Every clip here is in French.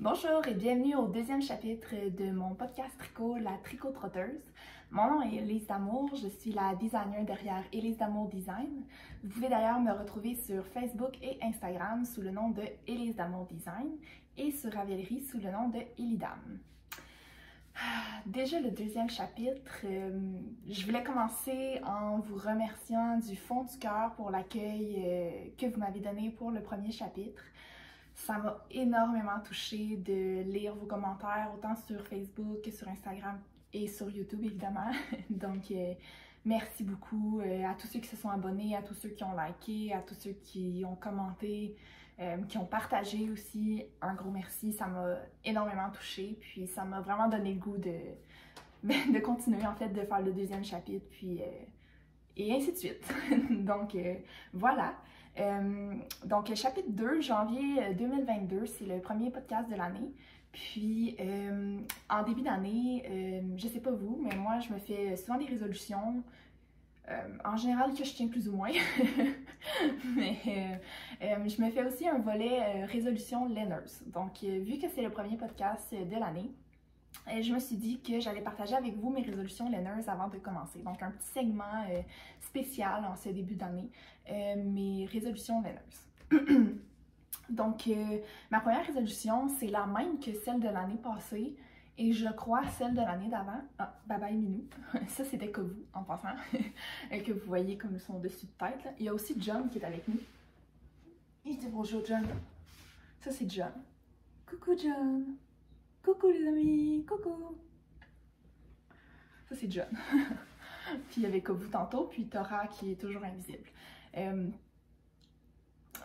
Bonjour et bienvenue au deuxième chapitre de mon podcast tricot, la Tricot-Trotteuse. Mon nom est Élise Damour, je suis la designer derrière Élise Damour Design. Vous pouvez d'ailleurs me retrouver sur Facebook et Instagram sous le nom de Élise Damour Design et sur Ravelry sous le nom de Elidam. Déjà le deuxième chapitre, je voulais commencer en vous remerciant du fond du cœur pour l'accueil que vous m'avez donné pour le premier chapitre. Ça m'a énormément touchée de lire vos commentaires, autant sur Facebook que sur Instagram et sur YouTube, évidemment. Donc, merci beaucoup à tous ceux qui se sont abonnés, à tous ceux qui ont liké, à tous ceux qui ont commenté, qui ont partagé aussi. Un gros merci, ça m'a énormément touchée. Puis, ça m'a vraiment donné le goût de continuer, en fait, de faire le deuxième chapitre, puis et ainsi de suite. Donc, voilà. Donc, chapitre 2, janvier 2022, c'est le premier podcast de l'année. Puis, en début d'année, je sais pas vous, mais moi, je me fais souvent des résolutions, en général que je tiens plus ou moins. Mais je me fais aussi un volet résolution learners. Donc, vu que c'est le premier podcast de l'année, je me suis dit que j'allais partager avec vous mes résolutions learners avant de commencer. Donc, un petit segment spécial en ce début d'année, mes résolutions learners. Donc, ma première résolution, c'est la même que celle de l'année passée et je crois celle de l'année d'avant. Ah, bye bye Minou. Ça, c'était que vous, en passant, que vous voyez comme son dessus de tête. Là. Il y a aussi John qui est avec nous. Il dit bonjour John. Ça, c'est John. Coucou John. Coucou les amis, coucou! Ça c'est John. Puis il y avait Kovu tantôt, puis Tora qui est toujours invisible.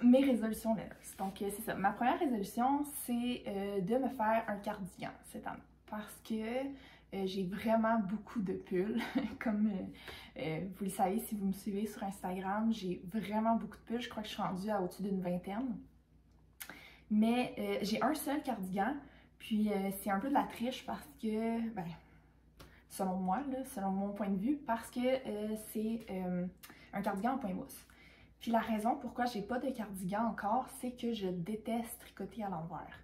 Mes résolutions learners. Donc c'est ça. Ma première résolution, c'est de me faire un cardigan cette année. Parce que j'ai vraiment beaucoup de pulls. Comme vous le savez si vous me suivez sur Instagram, j'ai vraiment beaucoup de pulls. Je crois que je suis rendue à au-dessus d'une vingtaine. Mais j'ai un seul cardigan. Puis c'est un peu de la triche parce que, ben, selon moi, là, selon mon point de vue, parce que c'est un cardigan en point mousse. Puis la raison pourquoi j'ai pas de cardigan encore, c'est que je déteste tricoter à l'envers.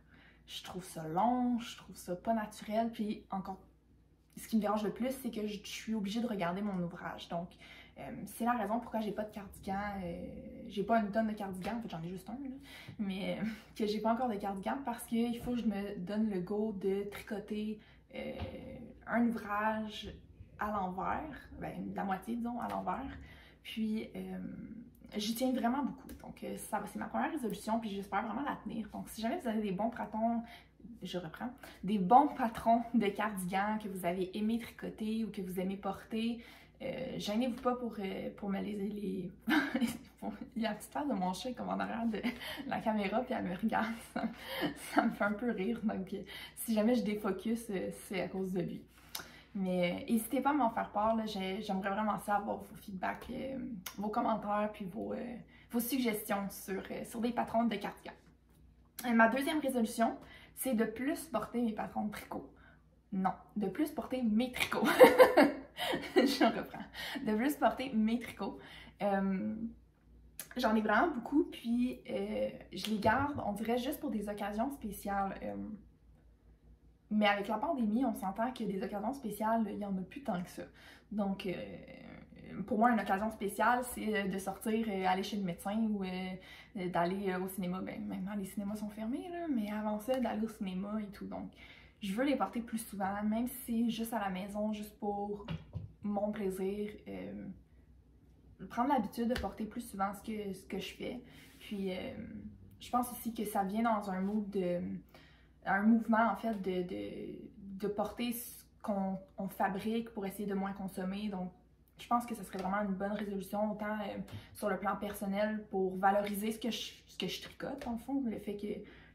Je trouve ça long, je trouve ça pas naturel, puis encore, ce qui me dérange le plus, c'est que je suis obligée de regarder mon ouvrage. Donc, c'est la raison pourquoi j'ai pas de cardigan. J'ai pas une tonne de cardigans, en fait j'en ai juste un, là, mais que j'ai pas encore de cardigan parce qu'il faut que je me donne le go de tricoter un ouvrage à l'envers, ben, la moitié disons à l'envers. Puis j'y tiens vraiment beaucoup. Donc ça c'est ma première résolution, puis j'espère vraiment la tenir. Donc si jamais vous avez des bons patrons, je reprends, des bons patrons de cardigans que vous avez aimé tricoter ou que vous aimez porter, gênez-vous pas pour me les... Il y a la petite face de mon chat comme en arrière de la caméra puis elle me regarde, ça me fait un peu rire. Donc si jamais je défocus, c'est à cause de lui. Mais n'hésitez pas à m'en faire part, j'aimerais vraiment savoir vos feedbacks, vos commentaires puis vos suggestions sur des patrons de cardigans. Ma deuxième résolution, c'est de plus porter mes patrons de tricot. Non, de plus porter mes tricots. Je reprends. De plus porter mes tricots. J'en ai vraiment beaucoup, puis je les garde, on dirait, juste pour des occasions spéciales. Mais avec la pandémie, on s'entend que des occasions spéciales, il n'y en a plus tant que ça. Donc, pour moi, une occasion spéciale, c'est de sortir, aller chez le médecin ou d'aller au cinéma. Ben, maintenant, les cinémas sont fermés, là, mais avant ça, d'aller au cinéma et tout. Donc, je veux les porter plus souvent, même si c'est juste à la maison, juste pour mon plaisir. Prendre l'habitude de porter plus souvent ce que je fais. Puis, je pense aussi que ça vient dans un mood un mouvement, en fait, de porter ce qu'on fabrique pour essayer de moins consommer. Donc, je pense que ce serait vraiment une bonne résolution, autant sur le plan personnel, pour valoriser ce que je tricote, en fond. Le fait que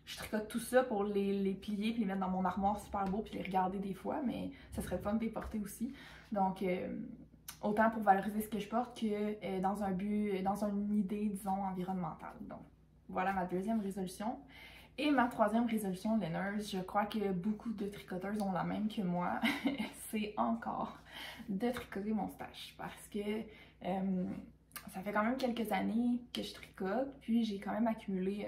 je tricote tout ça pour les plier puis les mettre dans mon armoire super beau puis les regarder des fois, mais ça serait fun de les porter aussi. Donc, autant pour valoriser ce que je porte que dans un but, dans une idée, disons, environnementale. Donc, voilà ma deuxième résolution. Et ma troisième résolution learners, je crois que beaucoup de tricoteuses ont la même que moi, c'est encore de tricoter mon stash parce que ça fait quand même quelques années que je tricote, puis j'ai quand même accumulé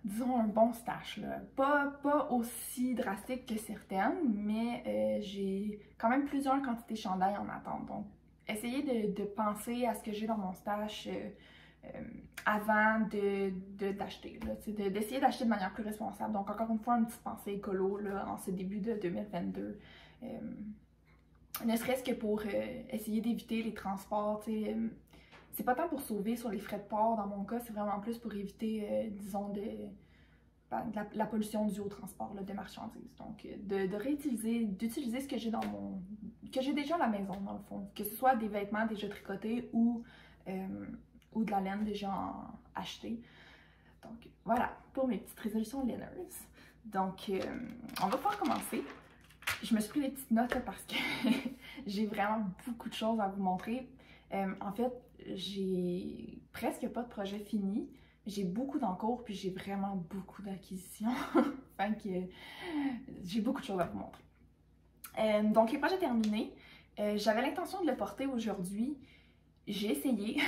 disons, un bon stash, là. Pas aussi drastique que certaines, mais j'ai quand même plusieurs quantités de chandail en attente. Donc, essayez de penser à ce que j'ai dans mon stash avant d'acheter, d'essayer d'acheter de manière plus responsable. Donc, encore une fois, une petite pensée écolo là, en ce début de 2022. Ne serait-ce que pour essayer d'éviter les transports, c'est pas tant pour sauver sur les frais de port dans mon cas, c'est vraiment plus pour éviter, disons, la pollution due au transport là, de marchandises. Donc, d'utiliser ce que j'ai que j'ai déjà à la maison, dans le fond. Que ce soit des vêtements déjà tricotés ou de la laine déjà achetée. Donc, voilà, pour mes petites résolutions laineuses. Donc, on va pouvoir commencer. Je me suis pris des petites notes là, parce que j'ai vraiment beaucoup de choses à vous montrer. En fait, j'ai presque pas de projet fini. J'ai beaucoup d'encours, puis j'ai vraiment beaucoup d'acquisitions. Fait que j'ai beaucoup de choses à vous montrer. Donc, les projets terminés. J'avais l'intention de le porter aujourd'hui. J'ai essayé.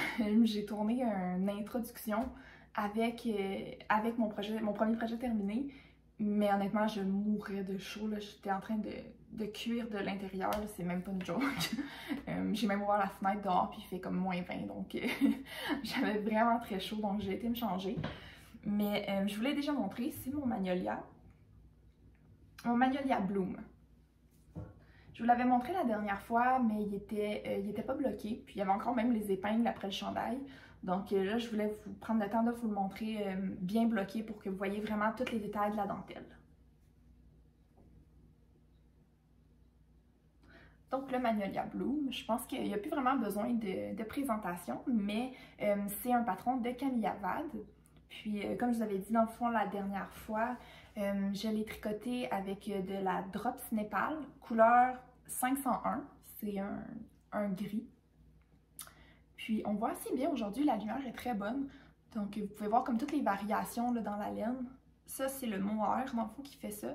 J'ai tourné une introduction avec mon premier projet terminé. Mais honnêtement, je mourais de chaud. J'étais en train de cuire de l'intérieur. C'est même pas une joke. J'ai même ouvert la fenêtre dehors puis il fait comme -20. Donc, j'avais vraiment très chaud. Donc, j'ai été me changer. Mais je vous l'ai déjà montré. C'est mon Magnolia. Mon Magnolia Bloom. Je vous l'avais montré la dernière fois, mais il était pas bloqué. Puis, il y avait encore même les épingles après le chandail. Donc là, je voulais vous prendre le temps de vous le montrer bien bloqué pour que vous voyez vraiment tous les détails de la dentelle. Donc le Magnolia Bloom, je pense qu'il n'y a plus vraiment besoin de présentation, mais c'est un patron de Camille Abad. Puis comme je vous avais dit dans le fond la dernière fois, je l'ai tricoté avec de la Drops Népal, couleur 501, c'est un gris. Puis on voit assez bien aujourd'hui, la lumière est très bonne. Donc vous pouvez voir comme toutes les variations là, dans la laine. Ça c'est le mohair dans le fond qui fait ça.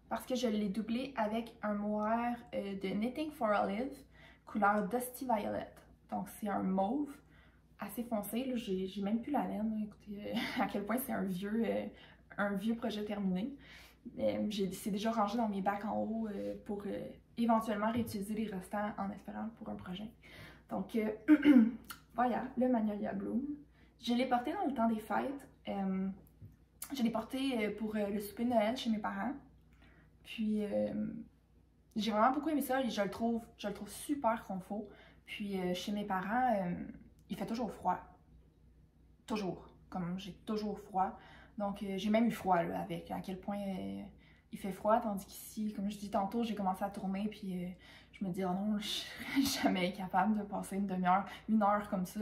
Parce que je l'ai doublé avec un mohair de Knitting for Olive, couleur Dusty Violet. Donc c'est un mauve assez foncé. J'ai même plus la laine. Écoutez à quel point c'est un vieux projet terminé. C'est déjà rangé dans mes bacs en haut pour éventuellement réutiliser les restants en espérant pour un projet. Donc, voilà, le Magnolia Bloom. Je l'ai porté dans le temps des fêtes. Je l'ai porté pour le souper de Noël chez mes parents. Puis, j'ai vraiment beaucoup aimé ça et je le trouve super confort. Puis, chez mes parents, il fait toujours froid. Toujours. Comme j'ai toujours froid. Donc, j'ai même eu froid là, avec à quel point il fait froid. Tandis qu'ici, comme je dis tantôt, j'ai commencé à tourner. Puis, je me dis, oh non, je serais jamais capable de passer une demi-heure, une heure comme ça.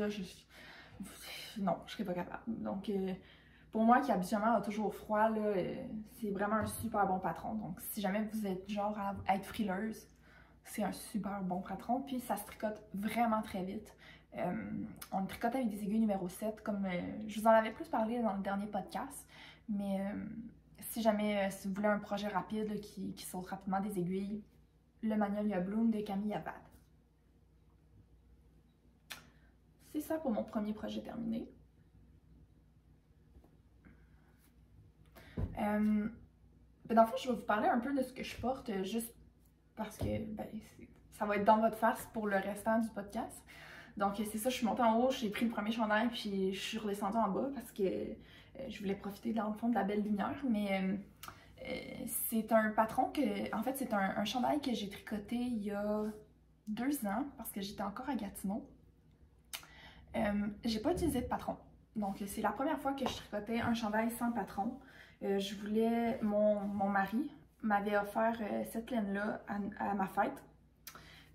Non, je serais pas capable. Donc, pour moi qui habituellement a toujours froid, c'est vraiment un super bon patron. Donc, si jamais vous êtes genre à être frileuse, c'est un super bon patron. Puis, ça se tricote vraiment très vite. On le tricote avec des aiguilles numéro 7, comme je vous en avais plus parlé dans le dernier podcast. Mais si jamais si vous voulez un projet rapide là, qui saute rapidement des aiguilles, le Magnolia Bloom de Camille Abad. C'est ça pour mon premier projet terminé. Dans le fond, je vais vous parler un peu de ce que je porte, juste parce que ça va être dans votre face pour le restant du podcast. Donc c'est ça, je suis montée en haut, j'ai pris le premier chandail, puis je suis redescendue en bas parce que je voulais profiter dans le fond de la belle lumière. Mais c'est un patron que, en fait, c'est un chandail que j'ai tricoté il y a 2 ans parce que j'étais encore à Gatineau. J'ai pas utilisé de patron. Donc c'est la première fois que je tricotais un chandail sans patron. Je voulais, mon mari m'avait offert cette laine-là à ma fête.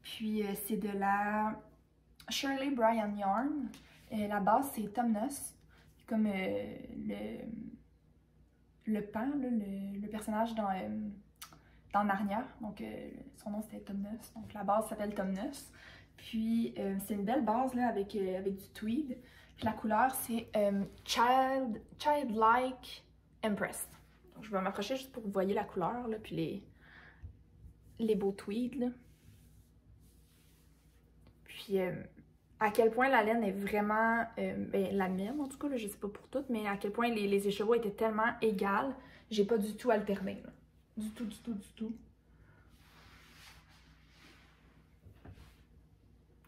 Puis c'est de la Shirley Bryan Yarn. La base c'est Tomnos, comme le pan, là, le personnage dans Narnia. Donc son nom c'était Tomnos. Donc la base s'appelle Tomnos. Puis c'est une belle base là, avec du tweed. Puis la couleur c'est Childlike Impressed. Donc, je vais m'approcher juste pour que vous voyez la couleur, là, puis les beaux tweeds. Là. Puis à quel point la laine est vraiment, ben, la mienne en tout cas, là, je sais pas pour toutes, mais à quel point les écheveaux étaient tellement égales, j'ai pas du tout alterné, là. Du tout, du tout, du tout.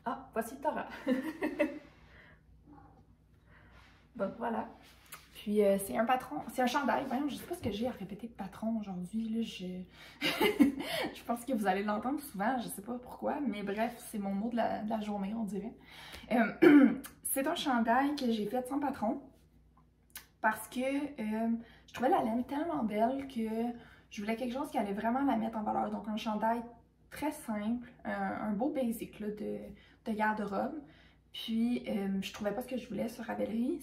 Ah, voici Tara. Donc voilà. Puis c'est un patron, c'est un chandail. Voyons, je sais pas ce que j'ai à répéter de patron aujourd'hui. Là, je pense que vous allez l'entendre souvent, je sais pas pourquoi, mais bref, c'est mon mot de la journée, on dirait. C'est un chandail que j'ai fait sans patron parce que je trouvais la laine tellement belle que je voulais quelque chose qui allait vraiment la mettre en valeur. Donc un chandail très simple, un beau basic là, de garde-robe. Puis je trouvais pas ce que je voulais sur Ravelry.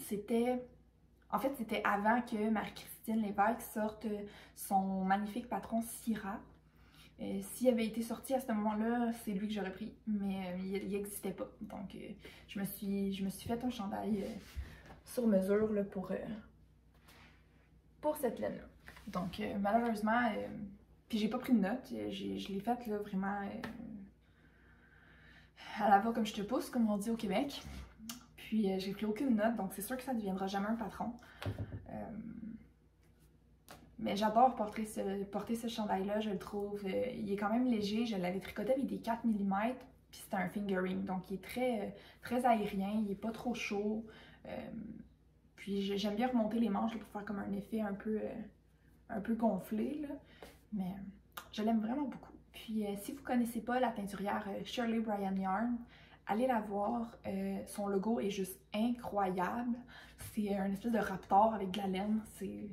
En fait, c'était avant que Marie-Christine Lévesque sorte son magnifique patron Syrah. S'il avait été sorti à ce moment-là, c'est lui que j'aurais pris, mais il n'existait pas. Donc, je me suis fait un chandail sur mesure là, pour cette laine-là. Donc, malheureusement, puis j'ai pas pris de notes. Je l'ai faite là, vraiment à la va comme je te pousse, comme on dit au Québec. Puis j'ai pris aucune note, donc c'est sûr que ça ne deviendra jamais un patron. Mais j'adore porter ce chandail-là, je le trouve. Il est quand même léger, je l'avais tricoté avec des 4 mm, puis c'est un fingering, donc il est très aérien, il n'est pas trop chaud. Puis j'aime bien remonter les manches là, pour faire comme un effet un peu gonflé, là. Mais je l'aime vraiment beaucoup. Puis si vous ne connaissez pas la teinturière Shirley Bryan Yarn, allez la voir, son logo est juste incroyable. C'est un espèce de raptor avec de la laine, c'est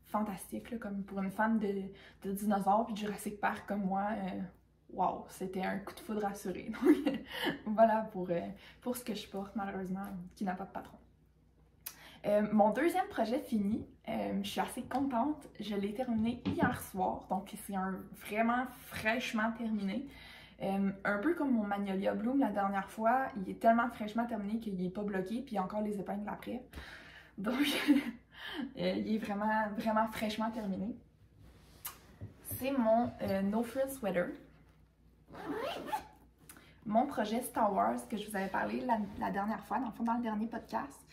fantastique, là, comme pour une fan de dinosaures puis de Jurassic Park comme moi. Wow, c'était un coup de foudre assuré. Donc voilà pour ce que je porte, malheureusement, qui n'a pas de patron. Mon deuxième projet fini, je suis assez contente, je l'ai terminé hier soir, donc c'est vraiment fraîchement terminé. Un peu comme mon Magnolia Bloom la dernière fois, il est tellement fraîchement terminé qu'il n'est pas bloqué, puis il y a encore les épingles après. Donc, il est vraiment, vraiment fraîchement terminé. C'est mon No Frill Sweater. Mon projet Star Wars que je vous avais parlé la dernière fois, dans le fond, dans le dernier podcast.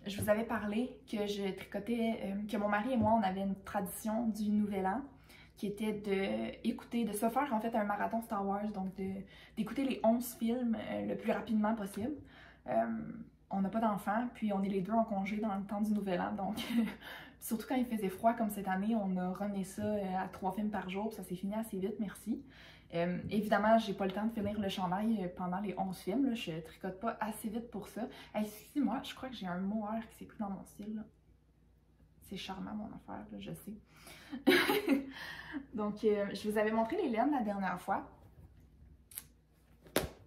Je vous avais parlé que je tricotais, que mon mari et moi, on avait une tradition du Nouvel An qui était de se faire en fait un marathon Star Wars, donc d'écouter les 11 films le plus rapidement possible. On n'a pas d'enfants, puis on est les deux en congé dans le temps du Nouvel An, donc surtout quand il faisait froid comme cette année, on a runné ça à 3 films par jour, puis ça s'est fini assez vite, merci. Évidemment, j'ai pas le temps de finir le chandail pendant les 11 films, là, je tricote pas assez vite pour ça. Excusez-moi, je crois que j'ai un mohair qui s'est pris dans mon cil, là. C'est charmant mon affaire, là, je sais. Donc, je vous avais montré les laines la dernière fois.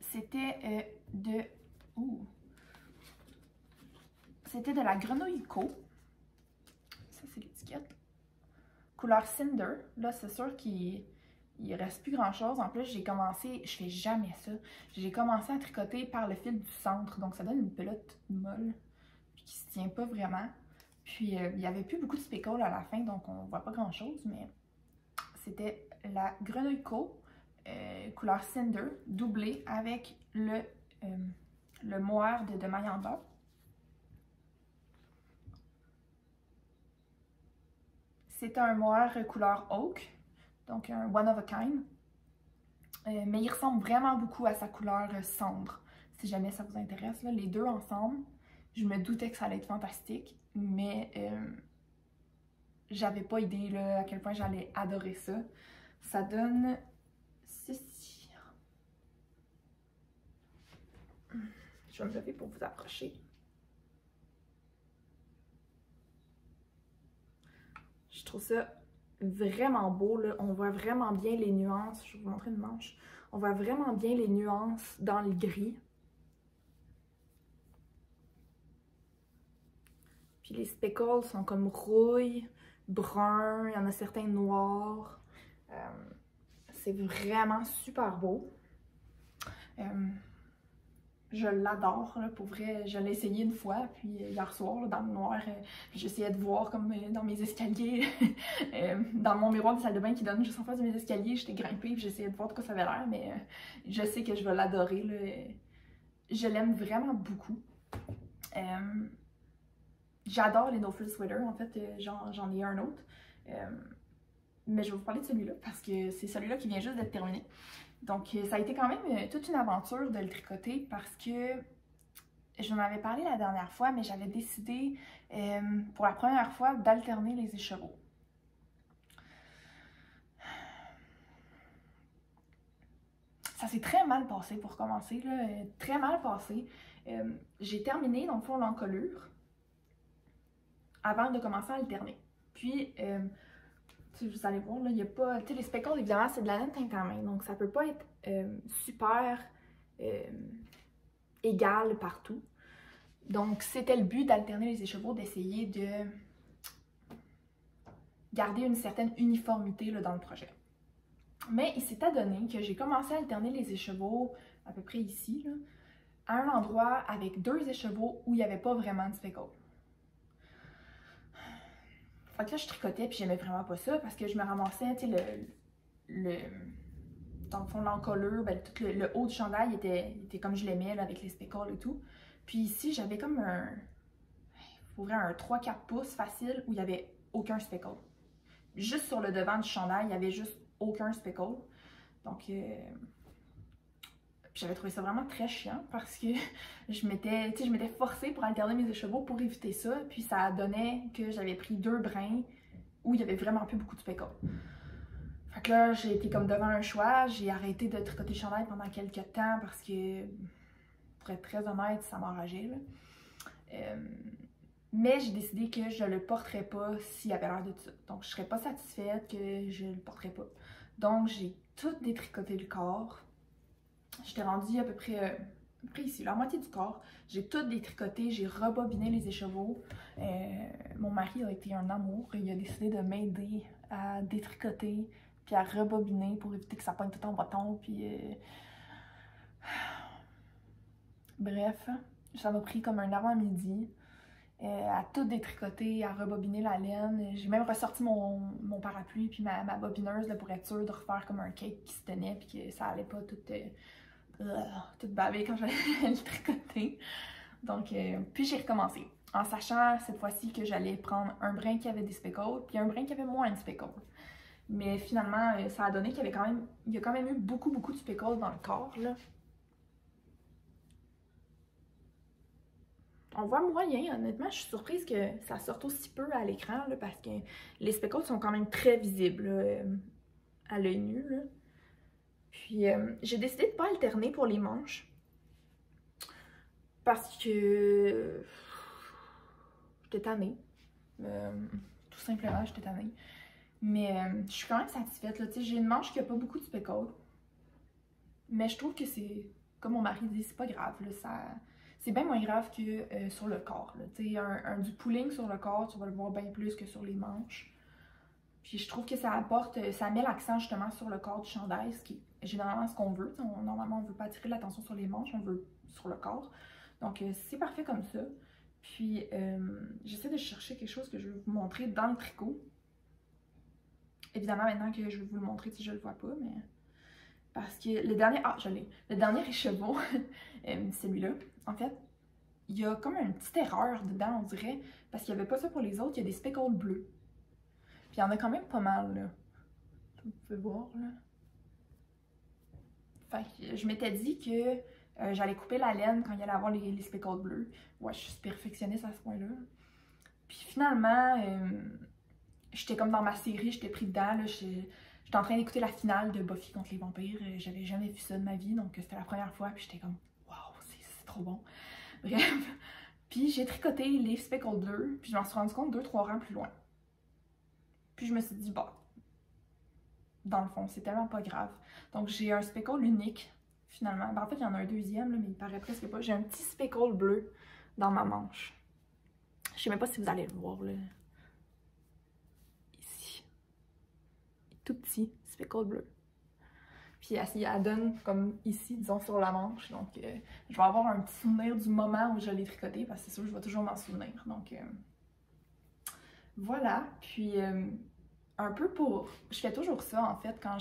C'était C'était de la Grenouille Co. Ça, c'est l'étiquette. Couleur Cinder. Là, c'est sûr qu'il reste plus grand-chose. En plus, j'ai commencé... Je fais jamais ça. J'ai commencé à tricoter par le fil du centre. Donc, ça donne une pelote molle. Puis qui se tient pas vraiment. Puis, il n'y avait plus beaucoup de speckles à la fin. Donc, on voit pas grand-chose. Mais c'était la Grenouille Co. Couleur Cinder. Doublée avec le mohair de maille en bas. C'est un mohair couleur oak, donc un one of a kind. Mais il ressemble vraiment beaucoup à sa couleur cendre, si jamais ça vous intéresse. Là, les deux ensemble, je me doutais que ça allait être fantastique, mais j'avais pas idée là, à quel point j'allais adorer ça. Ça donne ceci. Je vais me lever pour vous approcher. Je trouve ça vraiment beau, là. On voit vraiment bien les nuances. Je vais vous montrer une manche. On voit vraiment bien les nuances dans le gris. Puis les speckles sont comme rouille, brun, il y en a certains noirs. C'est vraiment super beau. Je l'adore, pour vrai. Je l'ai essayé une fois, puis hier soir, là, dans le noir, j'essayais de voir comme dans mes escaliers, dans mon miroir de salle de bain qui donne juste en face de mes escaliers, j'étais grimpée, puis j'essayais de voir de quoi ça avait l'air, mais je sais que je vais l'adorer. je l'aime vraiment beaucoup. J'adore les no-frill sweaters, en fait, j'en ai un autre. Mais je vais vous parler de celui-là parce que c'est celui-là qui vient juste d'être terminé. Donc, ça a été quand même toute une aventure de le tricoter parce que je m'en avais parlé la dernière fois, mais j'avais décidé pour la première fois d'alterner les écheveaux. Ça s'est très mal passé pour commencer, là, très mal passé. J'ai terminé, dans le fond, l'encolure avant de commencer à alterner. Puis, vous allez voir, là, il n'y a pas... Tu sais, les speckles, évidemment, c'est de la laine teinte à main, donc ça peut pas être super égal partout. Donc, c'était le but d'alterner les écheveaux, d'essayer de garder une certaine uniformité là, dans le projet. Mais il s'est adonné que j'ai commencé à alterner les écheveaux, à peu près ici, là, à un endroit avec 2 écheveaux où il n'y avait pas vraiment de speckle. Fait que là, je tricotais puis j'aimais vraiment pas ça parce que je me ramassais, tu sais, dans le fond, l'encolure, ben, tout le haut du chandail était comme je l'aimais, avec les speckles et tout. Puis ici, j'avais comme un 3-4 pouces facile où il n'y avait aucun speckle. Juste sur le devant du chandail, il n'y avait juste aucun speckle. Donc, j'avais trouvé ça vraiment très chiant parce que je m'étais forcée pour alterner mes écheveaux pour éviter ça. Puis ça donnait que j'avais pris 2 brins où il y avait vraiment plus beaucoup de speckle. Fait que là, j'ai été comme devant un choix. J'ai arrêté de tricoter le chandail pendant quelques temps parce que, pour être très honnête, ça m'enrageait. Mais j'ai décidé que je le porterais pas s'il avait l'air de ça. Donc, je serais pas satisfaite que je le porterais pas. Donc, j'ai tout détricoté le corps. J'étais rendue à peu près ici, la moitié du corps. J'ai tout détricoté, j'ai rebobiné les écheveaux. Mon mari a été un amour. Il a décidé de m'aider à détricoter puis à rebobiner pour éviter que ça pogne tout en bâton. Puis, bref, ça m'a pris comme un avant-midi. À tout détricoter, à rebobiner la laine. J'ai même ressorti mon parapluie puis ma bobineuse là, pour être sûre de refaire comme un cake qui se tenait puis que ça allait pas tout baver quand j'allais le tricoter. Donc, puis j'ai recommencé en sachant cette fois-ci que j'allais prendre un brin qui avait des speckles puis un brin qui avait moins de speckles. Mais finalement, ça a donné qu'il y a quand même eu beaucoup de speckles dans le corps, là. On voit moyen, honnêtement, je suis surprise que ça sorte aussi peu à l'écran parce que les speckles sont quand même très visibles là, à l'œil nu. Là. Puis j'ai décidé de ne pas alterner pour les manches parce que j'étais tannée. Tout simplement, j'étais tannée. Mais je suis quand même satisfaite. J'ai une manche qui n'a pas beaucoup de speckles. Mais je trouve que c'est, comme mon mari dit, c'est pas grave. Là, c'est bien moins grave que sur le corps. Du pooling sur le corps, tu vas le voir bien plus que sur les manches. Puis je trouve que ça met l'accent justement sur le corps du chandail, ce qui est généralement ce qu'on veut. Normalement, on ne veut pas attirer l'attention sur les manches, on veut sur le corps. Donc c'est parfait comme ça. Puis j'essaie de chercher quelque chose que je vais vous montrer dans le tricot. Évidemment, maintenant que je vais vous le montrer, si je ne le vois pas, mais... Parce que le dernier... Ah, je l'ai. Le dernier écheveau, celui-là, en fait, il y a comme une petite erreur dedans, on dirait. Parce qu'il n'y avait pas ça pour les autres, il y a des speckles bleus. Puis il y en a quand même pas mal, là. Vous pouvez voir, là. Fait que je m'étais dit que j'allais couper la laine quand il allait avoir les speckles bleus. Ouais, je suis perfectionniste à ce point-là. Puis finalement, j'étais comme dans ma série, j'étais pris dedans, là. J'étais en train d'écouter la finale de Buffy contre les vampires. J'avais jamais vu ça de ma vie, donc c'était la première fois. Puis j'étais comme, waouh, c'est trop bon. Bref. Puis j'ai tricoté les speckles bleus. Puis je m'en suis rendu compte 2-3 rangs plus loin. Puis je me suis dit, bah, dans le fond, c'est tellement pas grave. Donc j'ai un speckle unique, finalement. Ben, en fait, il y en a un deuxième, là, mais il paraît presque pas. J'ai un petit speckle bleu dans ma manche. Je sais même pas si vous allez le voir, là. Tout petit, speckle bleu. Puis elle donne comme ici, disons, sur la manche. Donc, je vais avoir un petit souvenir du moment où je l'ai tricoté parce que c'est sûr que je vais toujours m'en souvenir. Donc, voilà. Puis, un peu pour... Je fais toujours ça, en fait, quand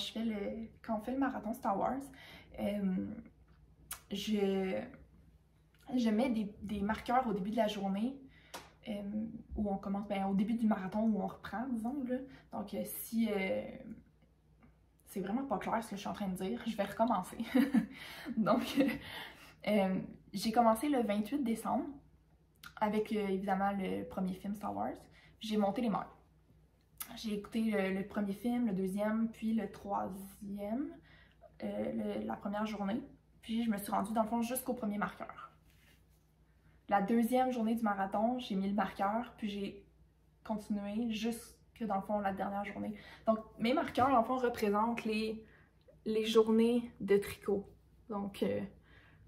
on fait le marathon Star Wars. je mets des marqueurs au début de la journée où on commence, ben, au début du marathon où on reprend, disons. Là. Donc, si c'est vraiment pas clair ce que je suis en train de dire, je vais recommencer. Donc, j'ai commencé le 28 décembre avec évidemment le premier film Star Wars. J'ai monté les mailles. J'ai écouté le premier film, le deuxième, puis le troisième, la première journée. Puis je me suis rendue dans le fond jusqu'au premier marqueur. La deuxième journée du marathon, j'ai mis le marqueur, puis j'ai continué jusque dans le fond la dernière journée. Donc mes marqueurs, dans le fond, représentent les journées de tricot. Donc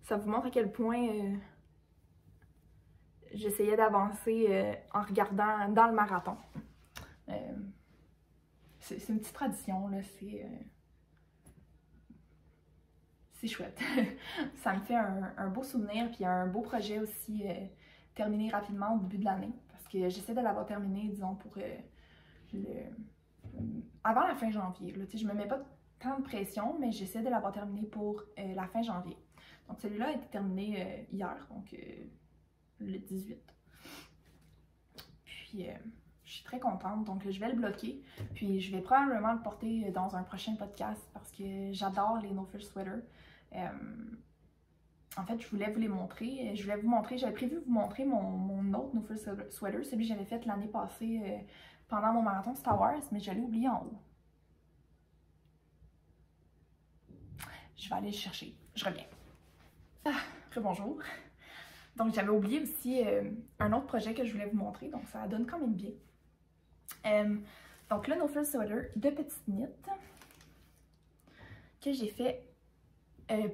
ça vous montre à quel point j'essayais d'avancer en regardant dans le marathon. C'est une petite tradition, là, c'est chouette. Ça me fait un beau souvenir, puis un beau projet aussi terminé rapidement au début de l'année, parce que j'essaie de l'avoir terminé, disons, pour avant la fin janvier. Là, je me mets pas tant de pression, mais j'essaie de l'avoir terminé pour la fin janvier. Donc celui-là a été terminé hier, donc le 18. Puis je suis très contente, donc je vais le bloquer. Puis je vais probablement le porter dans un prochain podcast parce que j'adore les No Frills Sweaters. En fait, je voulais vous les montrer. J'avais prévu vous montrer mon autre No Frills Sweater, celui que j'avais fait l'année passée pendant mon marathon Star Wars, mais je l'ai oublié en haut. Je vais aller le chercher. Je reviens. Bonjour. Donc, j'avais oublié aussi un autre projet que je voulais vous montrer, donc ça donne quand même bien. Donc, le No Frills Sweater de petite knit que j'ai fait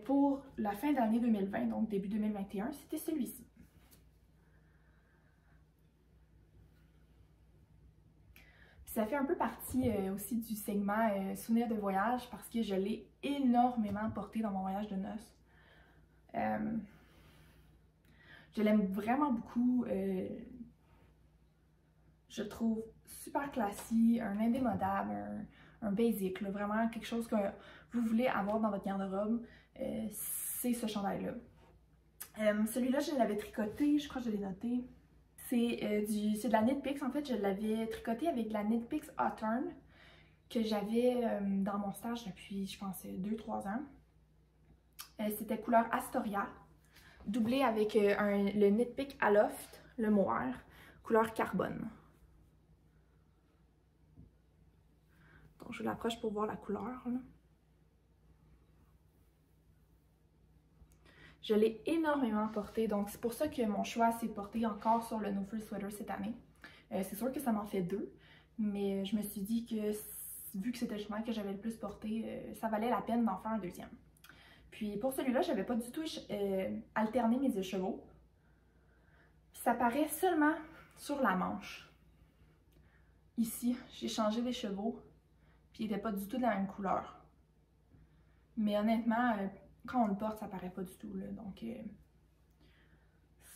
pour la fin d'année 2020, donc début 2021, c'était celui-ci. Ça fait un peu partie aussi du segment souvenirs de voyage parce que je l'ai énormément porté dans mon voyage de noces. Je l'aime vraiment beaucoup. Je le trouve super classique, un indémodable, un basic, là, vraiment quelque chose que vous voulez avoir dans votre garde-robe. C'est ce chandail-là. Celui-là, je l'avais tricoté, je crois que je l'ai noté. C'est de la Knit Picks. En fait, je l'avais tricoté avec de la Knit Picks Autumn que j'avais dans mon stage depuis, je pense, 2-3 ans. C'était couleur Astoria, doublé avec le Knit Pick Aloft, le mohair, couleur carbone. Donc, je l'approche pour voir la couleur. Là. Je l'ai énormément porté, donc c'est pour ça que mon choix s'est porté encore sur le No Frills Sweater cette année. C'est sûr que ça m'en fait 2, mais je me suis dit que vu que c'était le chemin que j'avais le plus porté, ça valait la peine d'en faire un deuxième. Puis pour celui-là, j'avais pas du tout alterné mes écheveaux. Puis ça paraît seulement sur la manche. Ici, j'ai changé d'écheveau, puis il n'était pas du tout de la même couleur. Mais honnêtement, quand on le porte, ça paraît pas du tout, là, donc je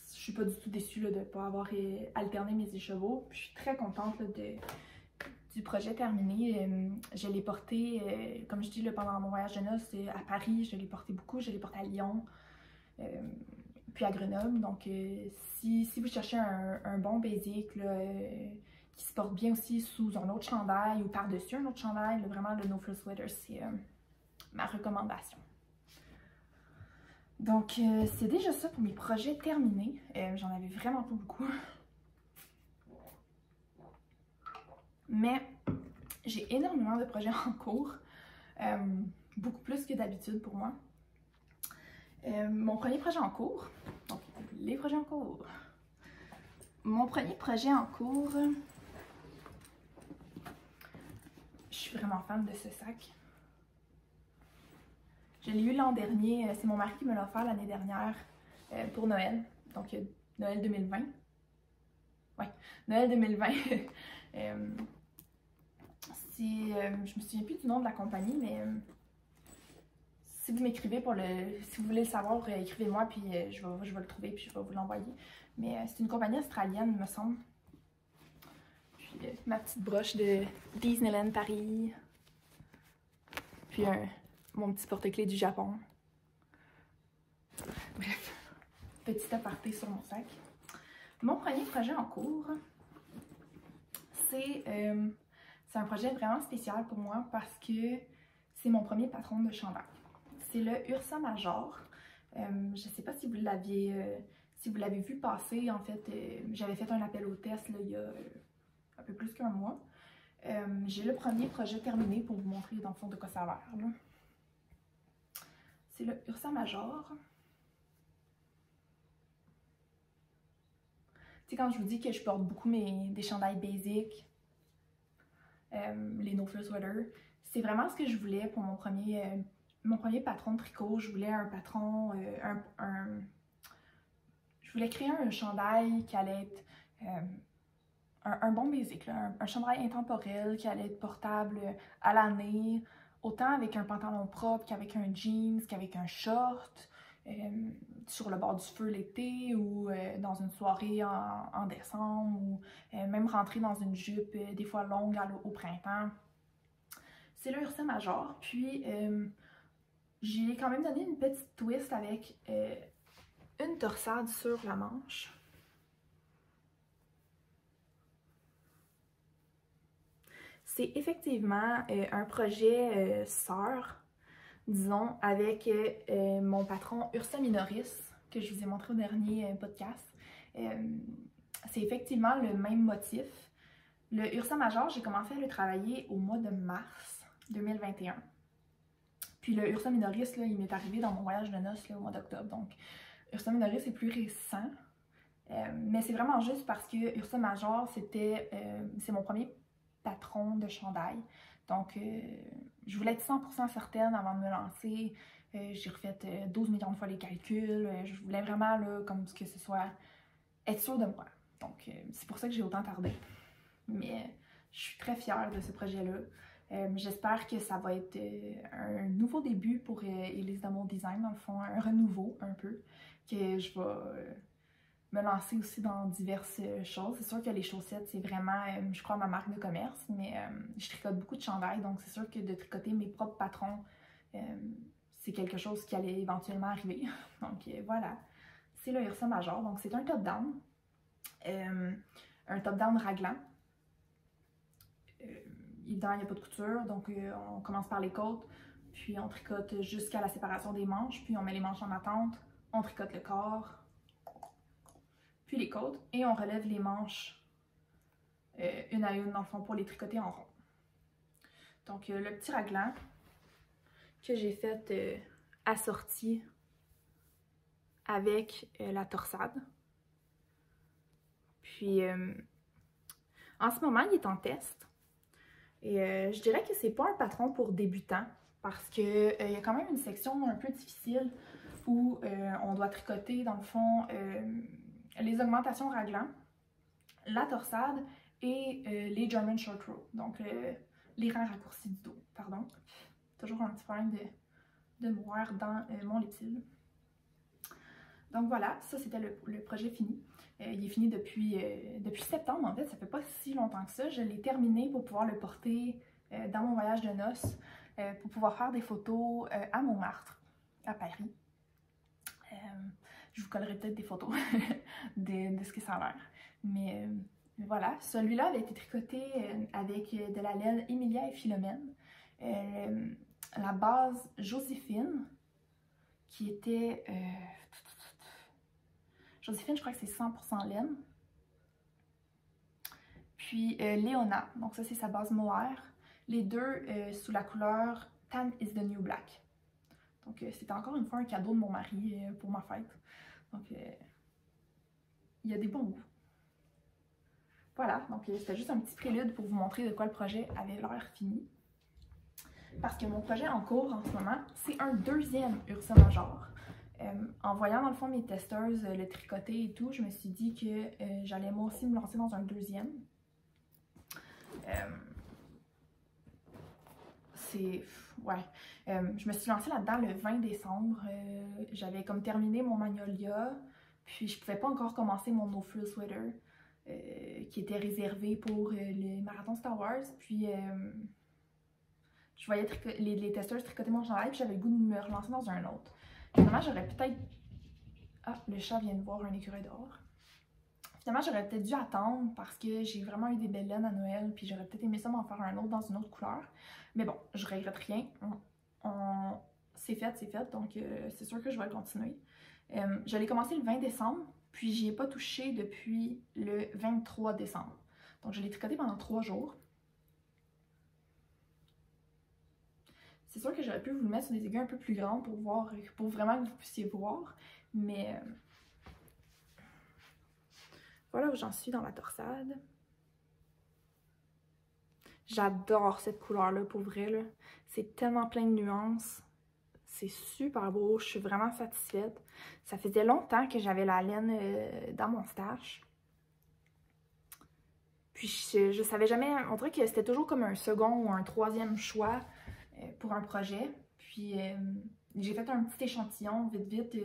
suis pas du tout déçue là, de ne pas avoir alterné mes écheveaux. Puis je suis très contente là, du projet terminé. Je l'ai porté, comme je dis, là, pendant mon voyage de noces à Paris, je l'ai porté beaucoup, je l'ai porté à Lyon, puis à Grenoble. Donc si vous cherchez un bon basic là, qui se porte bien aussi sous un autre chandail ou par-dessus un autre chandail, là, vraiment le No Frills Sweater, c'est ma recommandation. Donc, c'est déjà ça pour mes projets terminés. J'en avais vraiment pas beaucoup. Mais j'ai énormément de projets en cours. Beaucoup plus que d'habitude pour moi. Mon premier projet en cours. Donc, les projets en cours. Mon premier projet en cours. Je suis vraiment fan de ce sac. Je l'ai eu l'an dernier, c'est mon mari qui me l'a offert l'année dernière pour Noël, donc Noël 2020. Ouais, Noël 2020. Je me souviens plus du nom de la compagnie, mais si vous m'écrivez si vous voulez le savoir, écrivez-moi, puis je vais le trouver, puis je vais vous l'envoyer. Mais c'est une compagnie australienne, il me semble. Puis ma petite broche de Disneyland Paris. Puis mon petit porte-clés du Japon. Bref. petit aparté sur mon sac. Mon premier projet en cours, c'est un projet vraiment spécial pour moi parce que c'est mon premier patron de chandail. C'est le Ursa Major. Je ne sais pas si vous l'avez vu passer. En fait, j'avais fait un appel au test là, il y a un peu plus qu'un mois. J'ai le premier projet terminé pour vous montrer dans le fond de quoi ça a l'air. C'est le Ursa Major. Tu sais, quand je vous dis que je porte beaucoup des chandails basiques, les no-frills sweaters, c'est vraiment ce que je voulais pour mon premier patron de tricot. Je voulais un patron, je voulais créer un chandail qui allait être un bon basic, là, un chandail intemporel qui allait être portable à l'année, autant avec un pantalon propre qu'avec un jeans, qu'avec un short, sur le bord du feu l'été ou dans une soirée en décembre ou même rentrer dans une jupe des fois longue au printemps. C'est le Ursa Major, puis j'ai quand même donné une petite twist avec une torsade sur la manche. C'est effectivement un projet sœur, disons, avec mon patron Ursa Minoris, que je vous ai montré au dernier podcast. C'est effectivement le même motif. Le Ursa Major, j'ai commencé à le travailler au mois de mars 2021. Puis le Ursa Minoris, là, il m'est arrivé dans mon voyage de noces là, au mois d'octobre. Donc, Ursa Minoris est plus récent. Mais c'est vraiment juste parce que Ursa Major, c'est mon premier patron de chandail. Donc, je voulais être 100% certaine avant de me lancer. J'ai refait 12 millions de fois les calculs. Je voulais vraiment, là, comme que ce soit, être sûre de moi. Donc, c'est pour ça que j'ai autant tardé. Mais je suis très fière de ce projet-là. J'espère que ça va être un nouveau début pour Élise Damour Design, dans le fond, un renouveau un peu, que je vais me lancer aussi dans diverses choses. C'est sûr que les chaussettes, c'est vraiment, je crois, ma marque de commerce, mais je tricote beaucoup de chandails, donc c'est sûr que de tricoter mes propres patrons, c'est quelque chose qui allait éventuellement arriver. Donc voilà, c'est le Ursa Major. Donc c'est un top-down, raglan. Évidemment, il n'y a pas de couture, donc on commence par les côtes, puis on tricote jusqu'à la séparation des manches, puis on met les manches en attente, on tricote le corps, puis les côtes, et on relève les manches une à une dans le fond pour les tricoter en rond. Donc le petit raglan que j'ai fait assorti avec la torsade. Puis en ce moment, il est en test. Et je dirais que c'est pas un patron pour débutants parce qu'il y a quand même une section un peu difficile où on doit tricoter dans le fond les augmentations raglan, la torsade et les German short row, donc les rangs raccourcis du dos, pardon. Toujours un petit problème de moire dans mon lipsil. Donc voilà, ça c'était le projet fini. Il est fini depuis septembre, en fait, ça fait pas si longtemps que ça. Je l'ai terminé pour pouvoir le porter dans mon voyage de noces, pour pouvoir faire des photos à Montmartre, à Paris. Je vous collerai peut-être des photos de ce que ça a l'air. Mais voilà, celui-là avait été tricoté avec de la laine Emilia et Philomène. La base Joséphine, qui était... Joséphine, je crois que c'est 100% laine. Puis Léona, donc ça c'est sa base mohair. Les deux sous la couleur Tan is the New Black. Donc c'était encore une fois un cadeau de mon mari pour ma fête. Donc il y a des bons goûts. Voilà, donc c'était juste un petit prélude pour vous montrer de quoi le projet avait l'air fini. Parce que mon projet en cours en ce moment, c'est un deuxième Ursa Major. En voyant dans le fond mes testeuses le tricoter et tout, je me suis dit que j'allais moi aussi me lancer dans un deuxième. Je me suis lancée là-dedans le 20 décembre. J'avais comme terminé mon Magnolia, puis je pouvais pas encore commencer mon No Frill Sweater qui était réservé pour le marathon Star Wars. Puis je voyais les testeuses tricoter mon chandail, puis j'avais le goût de me relancer dans un autre. Finalement, j'aurais peut-être Ah, le chat vient de voir un écureuil dehors. Finalement, j'aurais peut-être dû attendre parce que j'ai vraiment eu des belles laines à Noël, puis j'aurais peut-être aimé ça m'en faire un autre dans une autre couleur. Mais bon, je regrette rien. C'est fait, donc c'est sûr que je vais le continuer. Je l'ai commencé le 20 décembre, puis j'y ai pas touché depuis le 23 décembre. Donc je l'ai tricoté pendant 3 jours. C'est sûr que j'aurais pu vous le mettre sur des aiguilles un peu plus grandes pour voir, pour vraiment que vous puissiez voir, mais voilà où j'en suis dans la torsade. J'adore cette couleur-là, pour vrai, là. C'est tellement plein de nuances. C'est super beau, je suis vraiment satisfaite. Ça faisait longtemps que j'avais la laine dans mon stash. Puis je savais jamais, on dirait que c'était toujours comme un second ou un troisième choix pour un projet. Puis j'ai fait un petit échantillon vite,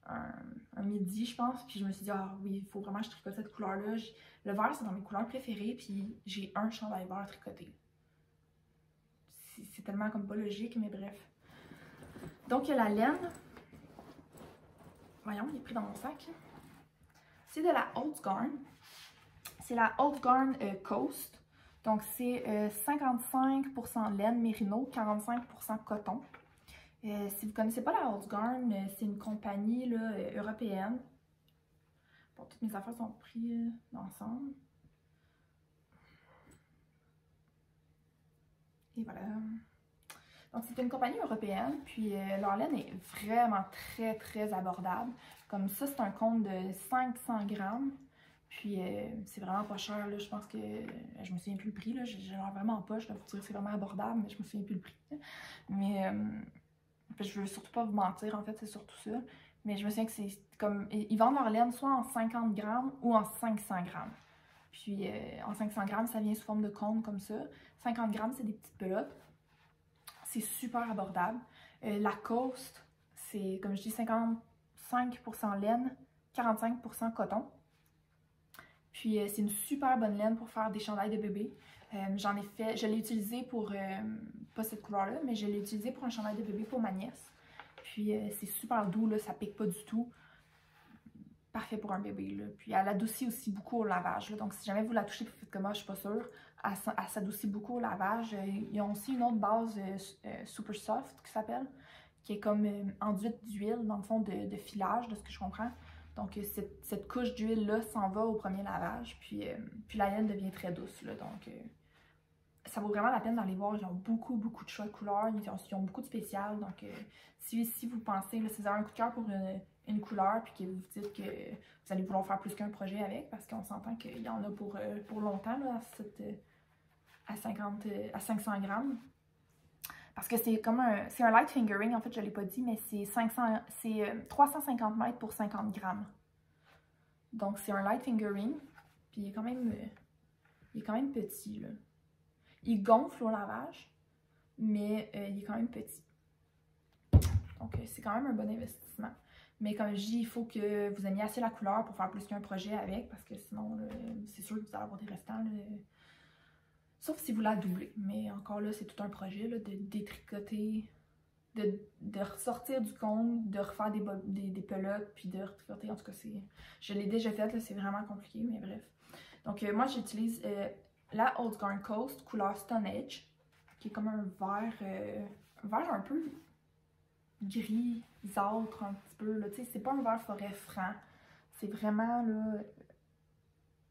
un midi je pense. Puis je me suis dit, ah oui, il faut vraiment que je tricote cette couleur-là. Le vert c'est dans mes couleurs préférées, puis j'ai un chandail vert tricoté. C'est tellement comme pas logique, mais bref. Donc, il y a la laine. Voyons, il est pris dans mon sac. C'est de la Old Garn. C'est la Old Garn Coast. Donc, c'est 55% laine mérino, 45% coton. Si vous ne connaissez pas la Old Garn, c'est une compagnie là, européenne. Bon, toutes mes affaires sont prises ensemble. Et voilà. Donc, c'est une compagnie européenne, puis leur laine est vraiment très abordable. Comme ça, c'est un compte de 500 grammes, puis c'est vraiment pas cher, là. Je pense que, je me souviens plus le prix, là. J'ai l'air vraiment en poche, là, pour dire que c'est vraiment abordable, mais je me souviens plus le prix. Mais, je veux surtout pas vous mentir, en fait, c'est surtout ça. Mais je me souviens que c'est comme, ils vendent leur laine soit en 50 grammes ou en 500 grammes. Puis, en 500 grammes, ça vient sous forme de cône, comme ça. 50 grammes, c'est des petites pelotes. C'est super abordable. La Coast, c'est, comme je dis, 55% laine, 45% coton. Puis c'est une super bonne laine pour faire des chandails de bébé. J'en ai fait, je l'ai utilisé pour, pas cette couleur-là, mais je l'ai utilisé pour un chandail de bébé pour ma nièce. Puis c'est super doux, là, ça pique pas du tout. Parfait pour un bébé, là. Puis elle adoucit aussi beaucoup au lavage, là. Donc si jamais vous la touchez, faites comme moi, je suis pas sûre. Elle s'adoucit beaucoup au lavage. Ils ont aussi une autre base super soft qui s'appelle, qui est comme enduite d'huile, dans le fond, de filage, de ce que je comprends. Donc cette couche d'huile-là s'en va au premier lavage, puis la laine devient très douce, là. Donc ça vaut vraiment la peine d'aller voir. Ils ont beaucoup de choix de couleurs. Ils ont beaucoup de spéciales. Donc si vous pensez, là, si vous avez un coup de cœur pour une couleur, puis que vous dites que vous allez vouloir faire plus qu'un projet avec, parce qu'on s'entend qu'il y en a pour longtemps, là, à 500 grammes. Parce que c'est comme c'est un light fingering, en fait, je ne l'ai pas dit, mais c'est 350 mètres pour 50 grammes. Donc, c'est un light fingering, puis il est quand même petit, là. Il gonfle au lavage, mais il est quand même petit. Donc, c'est quand même un bon investissement. Mais comme je dis, il faut que vous aimiez assez la couleur pour faire plus qu'un projet avec, parce que sinon, c'est sûr que vous allez avoir des restants, là. Sauf si vous la doublez. Mais encore là, c'est tout un projet là, de détricoter, de ressortir du cône, de refaire des pelotes, puis de retricoter. En tout cas, je l'ai déjà fait, c'est vraiment compliqué, mais bref. Donc, moi, j'utilise la Old Garn Coast, couleur Stone Edge, qui est comme un vert un peu grisâtre, un petit peu. Tu sais, c'est pas un vert forêt franc. C'est vraiment là,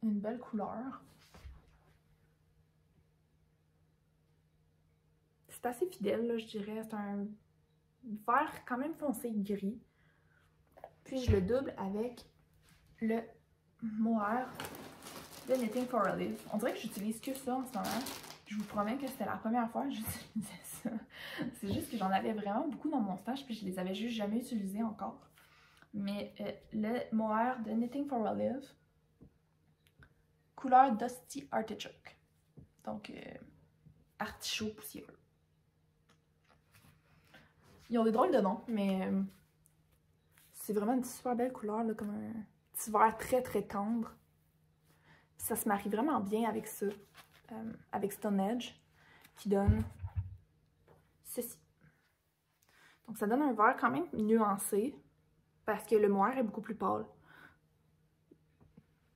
une belle couleur. C'est assez fidèle, là, je dirais. C'est un vert quand même foncé gris. Puis je le double avec le mohair de Knitting for Olive. On dirait que j'utilise que ça en ce moment. Je vous promets que c'était la première fois que j'utilisais ça. C'est juste que j'en avais vraiment beaucoup dans mon stash, puis je les avais juste jamais utilisés encore. Mais le mohair de Knitting for Olive, couleur Dusty Artichoke. Donc, artichaut poussiéreux. Ils ont des drôles de noms, mais c'est vraiment une super belle couleur, là, comme un petit vert très tendre. Ça se marie vraiment bien avec ça, avec Stone Edge, qui donne ceci. Donc ça donne un vert quand même nuancé, parce que le mohair est beaucoup plus pâle.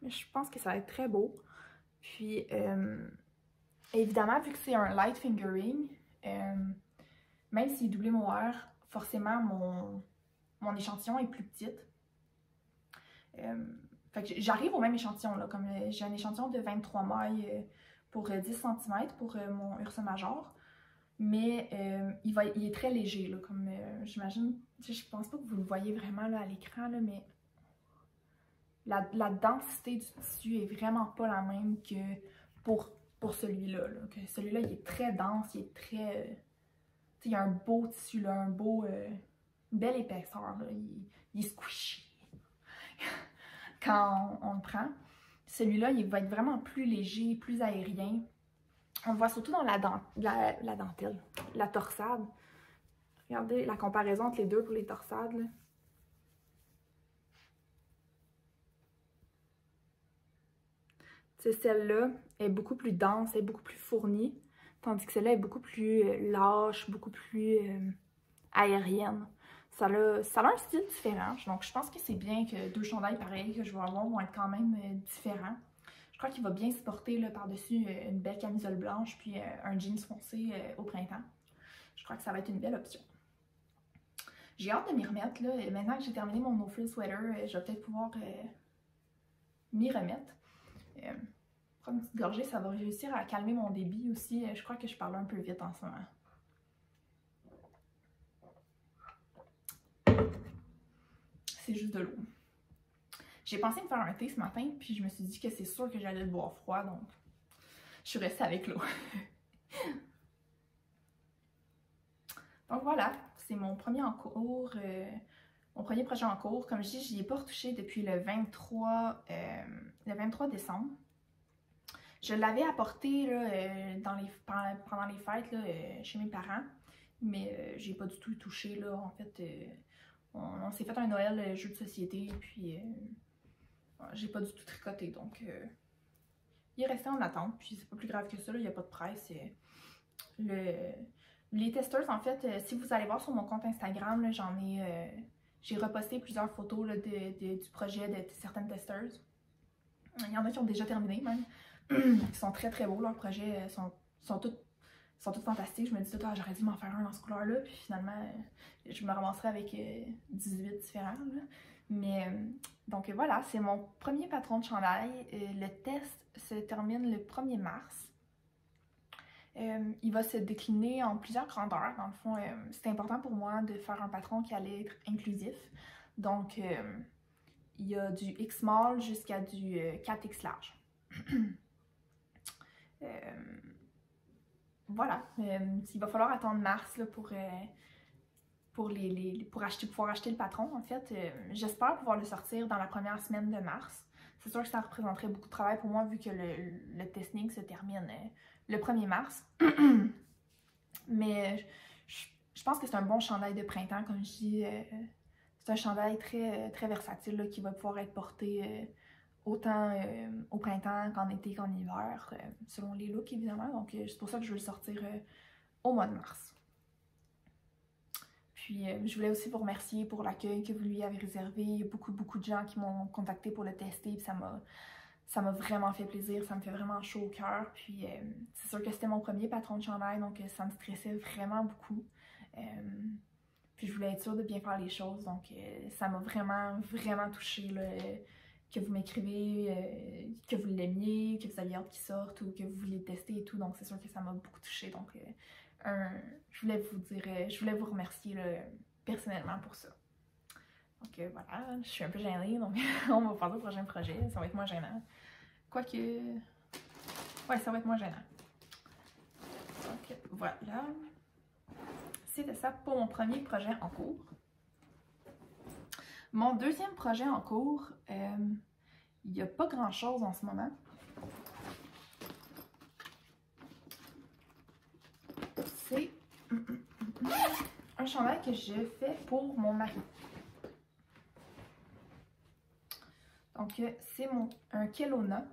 Mais je pense que ça va être très beau. Puis, évidemment, vu que c'est un light fingering, même s'il est doublé mohair, forcément, mon échantillon est plus petite. Fait que j'arrive au même échantillon, là, comme j'ai un échantillon de 23 mailles pour 10 cm pour mon Ursa Major. Mais il est très léger, là, comme j'imagine. Je pense pas que vous le voyez vraiment là, à l'écran, mais la densité du tissu est vraiment pas la même que pour celui-là. Celui-là, il est très dense, il est très... il y a un beau tissu, là, une belle épaisseur, là, il est squishy quand on le prend. Celui-là, il va être vraiment plus léger, plus aérien. On le voit surtout dans la dentelle, la torsade. Regardez la comparaison entre les deux pour les torsades, là. Celle-là est beaucoup plus dense, est beaucoup plus fournie, tandis que celle-là est beaucoup plus lâche, beaucoup plus aérienne. Ça a un style différent, donc je pense que c'est bien que deux chandails pareils que je vais avoir vont être quand même différents. Je crois qu'il va bien se porter par-dessus une belle camisole blanche puis un jeans foncé au printemps. Je crois que ça va être une belle option. J'ai hâte de m'y remettre, là. Maintenant que j'ai terminé mon no-frill sweater, je vais peut-être pouvoir m'y remettre. Prendre une petite gorgée, ça va réussir à calmer mon débit aussi. Je crois que je parle un peu vite en ce moment. C'est juste de l'eau. J'ai pensé me faire un thé ce matin, puis je me suis dit que c'est sûr que j'allais le boire froid, donc je suis restée avec l'eau. Donc voilà, c'est mon premier en cours, mon premier projet en cours. Comme je dis, je n'y ai pas retouché depuis le 23 décembre. Je l'avais apporté là, pendant les fêtes là, chez mes parents, mais j'ai pas du tout touché. Là. En fait, on s'est fait un Noël jeu de société, puis j'ai pas du tout tricoté. Donc, il est resté en attente, puis c'est pas plus grave que ça, il n'y a pas de presse. Les testeurs, en fait, si vous allez voir sur mon compte Instagram, j'ai reposté plusieurs photos là, du projet de certaines testeuses. Il y en a qui ont déjà terminé même. Ils sont très très beaux, leurs projets sont tous fantastiques. Je me dis tout, j'aurais dû m'en faire un dans ce couleur-là, puis finalement, je me ramasserai avec 18 différents. Là. Mais, donc voilà, c'est mon premier patron de chandail. Le test se termine le 1er mars. Il va se décliner en plusieurs grandeurs. Dans le fond, c'est important pour moi de faire un patron qui allait être inclusif. Donc, il y a du X-Small jusqu'à du 4X large. Voilà, il va falloir attendre mars là, pour pouvoir acheter le patron. En fait, j'espère pouvoir le sortir dans la première semaine de mars. C'est sûr que ça représenterait beaucoup de travail pour moi vu que le testing se termine le 1er mars. Mais je pense que c'est un bon chandail de printemps, comme je dis. C'est un chandail très, très versatile là, qui va pouvoir être porté autant au printemps qu'en été qu'en hiver, selon les looks évidemment. Donc c'est pour ça que je veux le sortir au mois de mars. Puis je voulais aussi vous remercier pour l'accueil que vous lui avez réservé. Il y a beaucoup de gens qui m'ont contacté pour le tester, puis ça m'a vraiment fait plaisir, ça me fait vraiment chaud au cœur. Puis c'est sûr que c'était mon premier patron de chandail, donc ça me stressait vraiment beaucoup. Puis je voulais être sûre de bien faire les choses, donc ça m'a vraiment touchée là, que vous m'écrivez, que vous l'aimiez, que vous aviez hâte qu'il sorte ou que vous vouliez le tester et tout. Donc c'est sûr que ça m'a beaucoup touchée. Donc je voulais vous dire, je voulais vous remercier là, personnellement pour ça. Donc voilà, je suis un peu gênée, donc on va passer au prochain projet. Ça va être moins gênant. Quoique, ouais, ça va être moins gênant. Donc voilà. C'était ça pour mon premier projet en cours. Mon deuxième projet en cours, il n'y a pas grand-chose en ce moment. C'est un chandail que je fais pour mon mari. Donc, c'est un Kelowna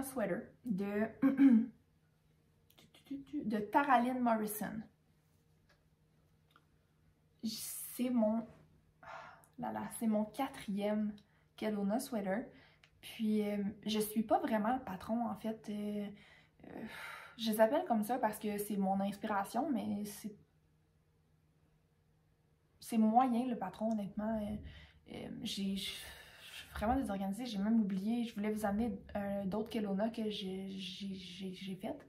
sweater de Taraline Morrison. C'est mon... c'est mon 4e Kelowna sweater. Puis, je suis pas vraiment le patron, en fait. Je les appelle comme ça parce que c'est mon inspiration, mais c'est moyen le patron, honnêtement. Je suis vraiment désorganisée, j'ai même oublié. Je voulais vous amener d'autres Kelowna que j'ai faites.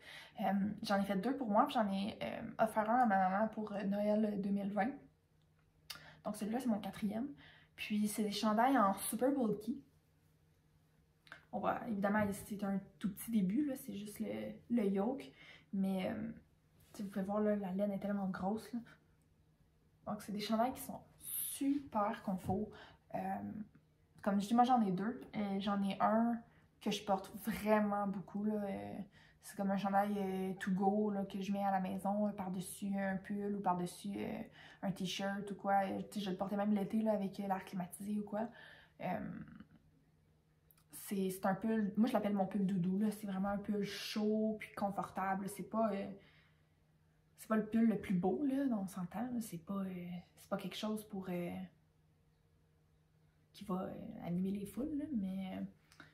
J'en ai fait 2 pour moi, puis j'en ai offert un à ma maman pour Noël 2020. Donc celui-là, c'est mon 4e. Puis c'est des chandails en super bulky. On va, évidemment, c'est un tout petit début, c'est juste le yoke. Mais vous pouvez voir, là, la laine est tellement grosse. Là. Donc c'est des chandails qui sont super confort. Comme je dis, moi j'en ai 2. J'en ai un que je porte vraiment beaucoup. C'est comme un chandail to go là, que je mets à la maison par-dessus un pull ou par-dessus un t-shirt ou quoi. Je le portais même l'été avec l'air climatisé ou quoi. C'est un pull, moi je l'appelle mon pull doudou. C'est vraiment un pull chaud puis confortable. C'est pas le pull le plus beau, là, on s'entend. C'est pas quelque chose pour qui va animer les foules, là, mais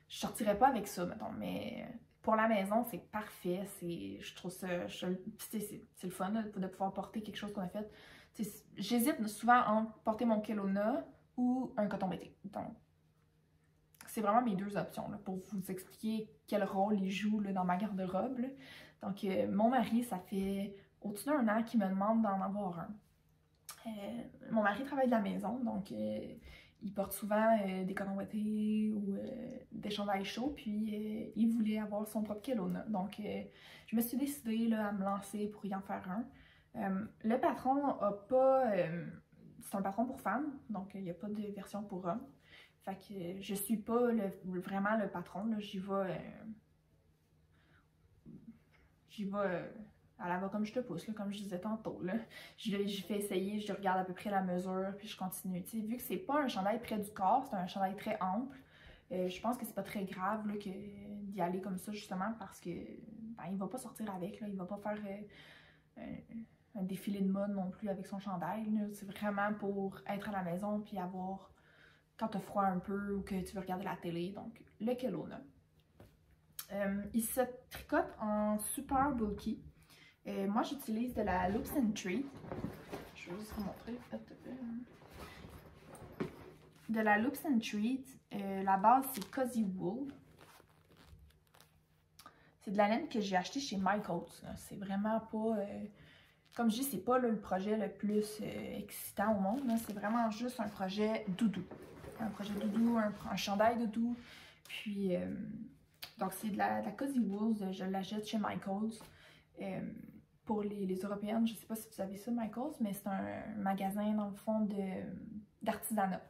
je sortirais pas avec ça, mettons. Mais pour la maison, c'est parfait. Je trouve ça. C'est le fun là, de pouvoir porter quelque chose qu'on a fait. J'hésite souvent entre porter mon Kelowna ou un coton bété. Donc, c'est vraiment mes 2 options là, pour vous expliquer quel rôle il joue là, dans ma garde-robe. Donc, mon mari, ça fait au-dessus d'1 an qu'il me demande d'en avoir un. Mon mari travaille de la maison, donc il porte souvent des cotons ouatés ou des chandails chauds, puis il voulait avoir son propre Kelowna. Donc, je me suis décidée là, à me lancer pour y en faire un. Le patron a pas... c'est un patron pour femmes, donc il n'y a pas de version pour hommes. Fait que je suis pas vraiment le patron, j'y vais... à la va comme je te pousse, là, comme je disais tantôt. Je fais essayer, je regarde à peu près la mesure, puis je continue. T'sais, vu que c'est pas un chandail près du corps, c'est un chandail très ample, je pense que c'est pas très grave d'y aller comme ça, justement, parce que ben, il va pas sortir avec, là, il va pas faire un défilé de mode non plus avec son chandail. C'est vraiment pour être à la maison, puis avoir, quand t'as froid un peu ou que tu veux regarder la télé, donc le Kelowna. Il se tricote en super bulky. Moi, j'utilise de la Loops and Treat. Je vais juste vous montrer. De la Loops and Treat. La base, c'est Cozy Wool. C'est de la laine que j'ai acheté chez Michaels. C'est vraiment pas... comme je dis, c'est pas là, le projet le plus excitant au monde. C'est vraiment juste un projet doudou. Un projet doudou, un chandail doudou. Puis... donc, c'est de la Cozy Wool. Je l'achète chez Michaels. Pour les Européennes, je ne sais pas si vous savez ça, Michaels, mais c'est un magasin, dans le fond, d'artisanat.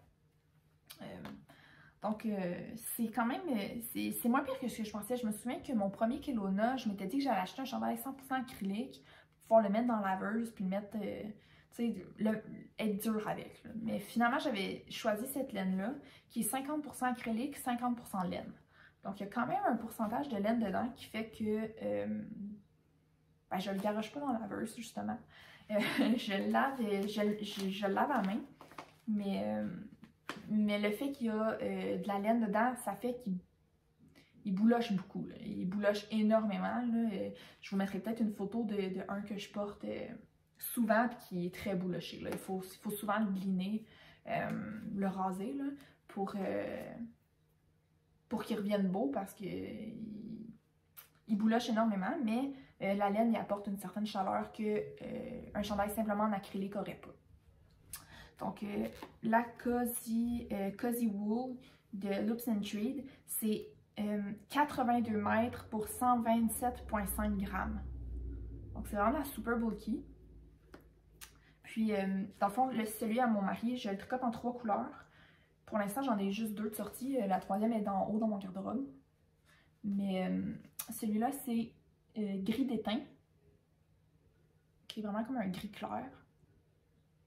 Donc, c'est quand même... c'est moins pire que ce que je pensais. Je me souviens que mon premier Kelowna, je m'étais dit que j'allais acheter un chandail 100% acrylique pour pouvoir le mettre dans la laveuse, puis le mettre... tu sais, être dur avec. Là. Mais finalement, j'avais choisi cette laine-là, qui est 50% acrylique, 50% laine. Donc, il y a quand même un pourcentage de laine dedans qui fait que ben, je le garoche pas dans la laveuse, justement. Je le lave à main, mais le fait qu'il y a de la laine dedans, ça fait qu'il bouloche beaucoup. Là. Il bouloche énormément. Là. Je vous mettrai peut-être une photo de un que je porte souvent et qui est très bouloché. Là. Il faut souvent le gliner, le raser là, pour qu'il revienne beau parce que il bouloche énormément, mais la laine, il apporte une certaine chaleur qu'un chandail simplement en acrylique n'aurait pas. Donc, la Cozy Wool de Loops and Treat, c'est 82 mètres pour 127,5 grammes. Donc, c'est vraiment la super bulky. Puis, dans le fond, celui à mon mari, je le tricote en 3 couleurs. Pour l'instant, j'en ai juste 2 de sortie. La 3e est en haut dans mon garde-robe. Mais celui-là, c'est gris d'étain, qui est vraiment comme un gris clair.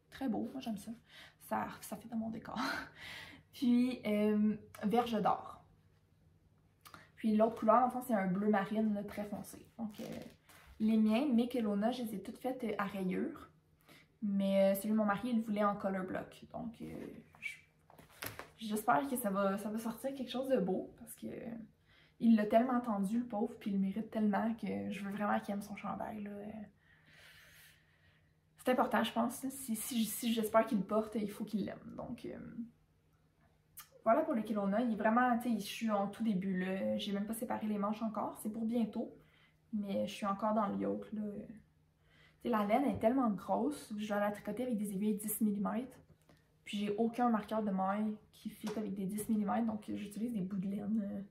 Très beau, moi j'aime ça. Ça fait dans mon décor. Puis, verge d'or. Puis l'autre couleur, en fait, c'est un bleu marine là, très foncé. Donc, les miens, mes Kelowna, je les ai toutes faites à rayures. Mais celui de mon mari, il voulait en color block. Donc, J'espère que ça va sortir quelque chose de beau parce que il l'a tellement attendu, le pauvre, puis il le mérite tellement que je veux vraiment qu'il aime son chandail, là. C'est important, je pense. Si j'espère qu'il le porte, il faut qu'il l'aime. Donc, voilà pour le Kelowna. Il est vraiment, tu sais, je suis en tout début, là. J'ai même pas séparé les manches encore. C'est pour bientôt. Mais je suis encore dans le yoke, là. Tu sais, la laine est tellement grosse. Je dois la tricoter avec des aiguilles 10 mm. Puis j'ai aucun marqueur de maille qui fit avec des 10 mm. Donc, j'utilise des bouts de laine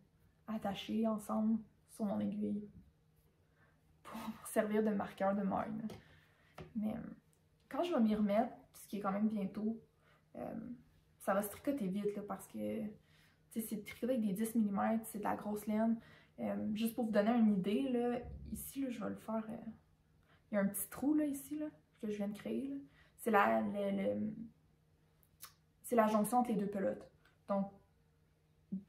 attachés ensemble sur mon aiguille pour servir de marqueur de maille, là. Mais quand je vais m'y remettre, ce qui est quand même bientôt, ça va se tricoter vite là, parce que c'est tricoté avec des 10 mm, c'est de la grosse laine. Juste pour vous donner une idée, là, ici, là, je vais le faire. Il y a un petit trou là, ici là, que je viens de créer. C'est la jonction entre les deux pelotes. Donc,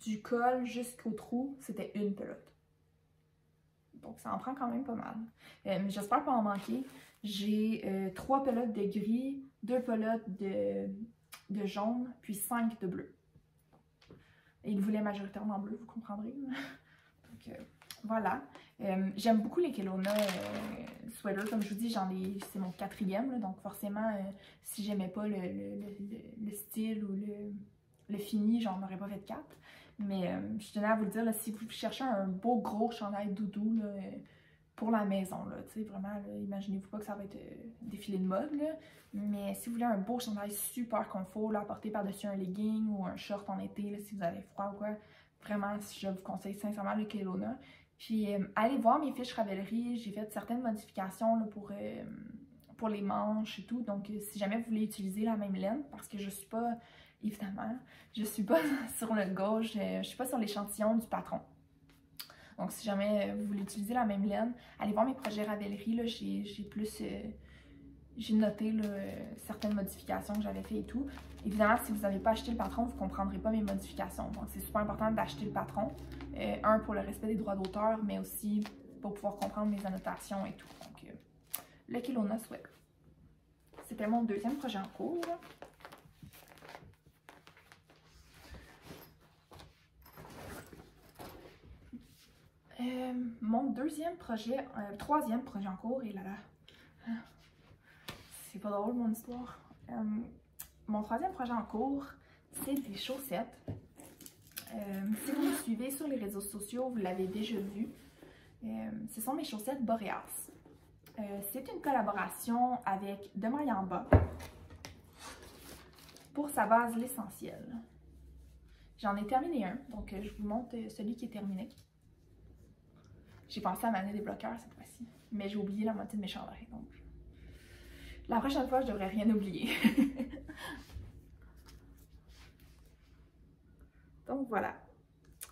du col jusqu'au trou, c'était une pelote. Donc, ça en prend quand même pas mal. J'espère pas en manquer. J'ai 3 pelotes de gris, 2 pelotes de jaune, puis 5 de bleu. Et il voulait majoritairement bleu, vous comprendrez. Donc, voilà. J'aime beaucoup les Kelowna sweaters. Comme je vous dis, c'est mon 4e. Là, donc, forcément, si j'aimais pas le style ou le fini, j'en aurais pas fait 4. Mais je tenais à vous le dire, là, si vous cherchez un beau gros chandail doudou là, pour la maison, là, vraiment, imaginez-vous pas que ça va être défilé de mode, là, mais si vous voulez un beau chandail super confort, là, à porter par-dessus un legging ou un short en été, là, si vous avez froid ou quoi, vraiment, je vous conseille sincèrement le Kelowna. Puis, allez voir mes fiches Ravelry, j'ai fait certaines modifications là, pour les manches et tout, donc si jamais vous voulez utiliser la même laine, parce que je suis pas... Évidemment, je suis pas sur le gauche, je suis pas sur l'échantillon du patron. Donc, si jamais vous voulez utiliser la même laine, allez voir mes projets Ravelry, là, j'ai noté là, certaines modifications que j'avais fait et tout. Évidemment, si vous n'avez pas acheté le patron, vous ne comprendrez pas mes modifications. Donc, c'est super important d'acheter le patron. Un, pour le respect des droits d'auteur, mais aussi pour pouvoir comprendre mes annotations et tout. Donc, le Kelowna Sweater. C'était mon 2e projet en cours. Mon 3e projet en cours, et là là, c'est pas drôle mon histoire. Mon 3e projet en cours, c'est des chaussettes. Si vous me suivez sur les réseaux sociaux, vous l'avez déjà vu. Ce sont mes chaussettes Boreas. C'est une collaboration avec De Maille en Bas pour sa base L'Essentiel. J'en ai terminé un, donc je vous montre celui qui est terminé. J'ai pensé à m'amener des bloqueurs cette fois-ci, mais j'ai oublié la moitié de mes chandails, donc la prochaine fois, je devrais rien oublier. Donc voilà,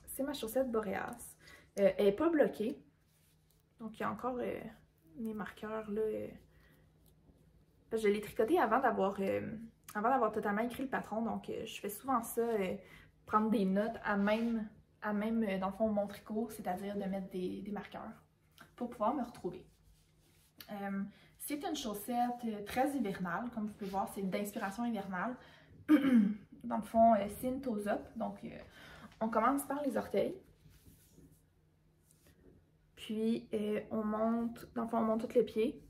c'est ma chaussette Boreas. Elle n'est pas bloquée, donc il y a encore mes marqueurs là. Je l'ai tricoté avant d'avoir totalement écrit le patron, donc je fais souvent ça, prendre des notes à même dans le fond mon tricot, c'est-à-dire de mettre des marqueurs pour pouvoir me retrouver. C'est une chaussette très hivernale, comme vous pouvez voir, c'est d'inspiration hivernale. Dans le fond, c'est une toe up, donc on commence par les orteils. Puis on monte, dans le fond, on monte tous les pieds.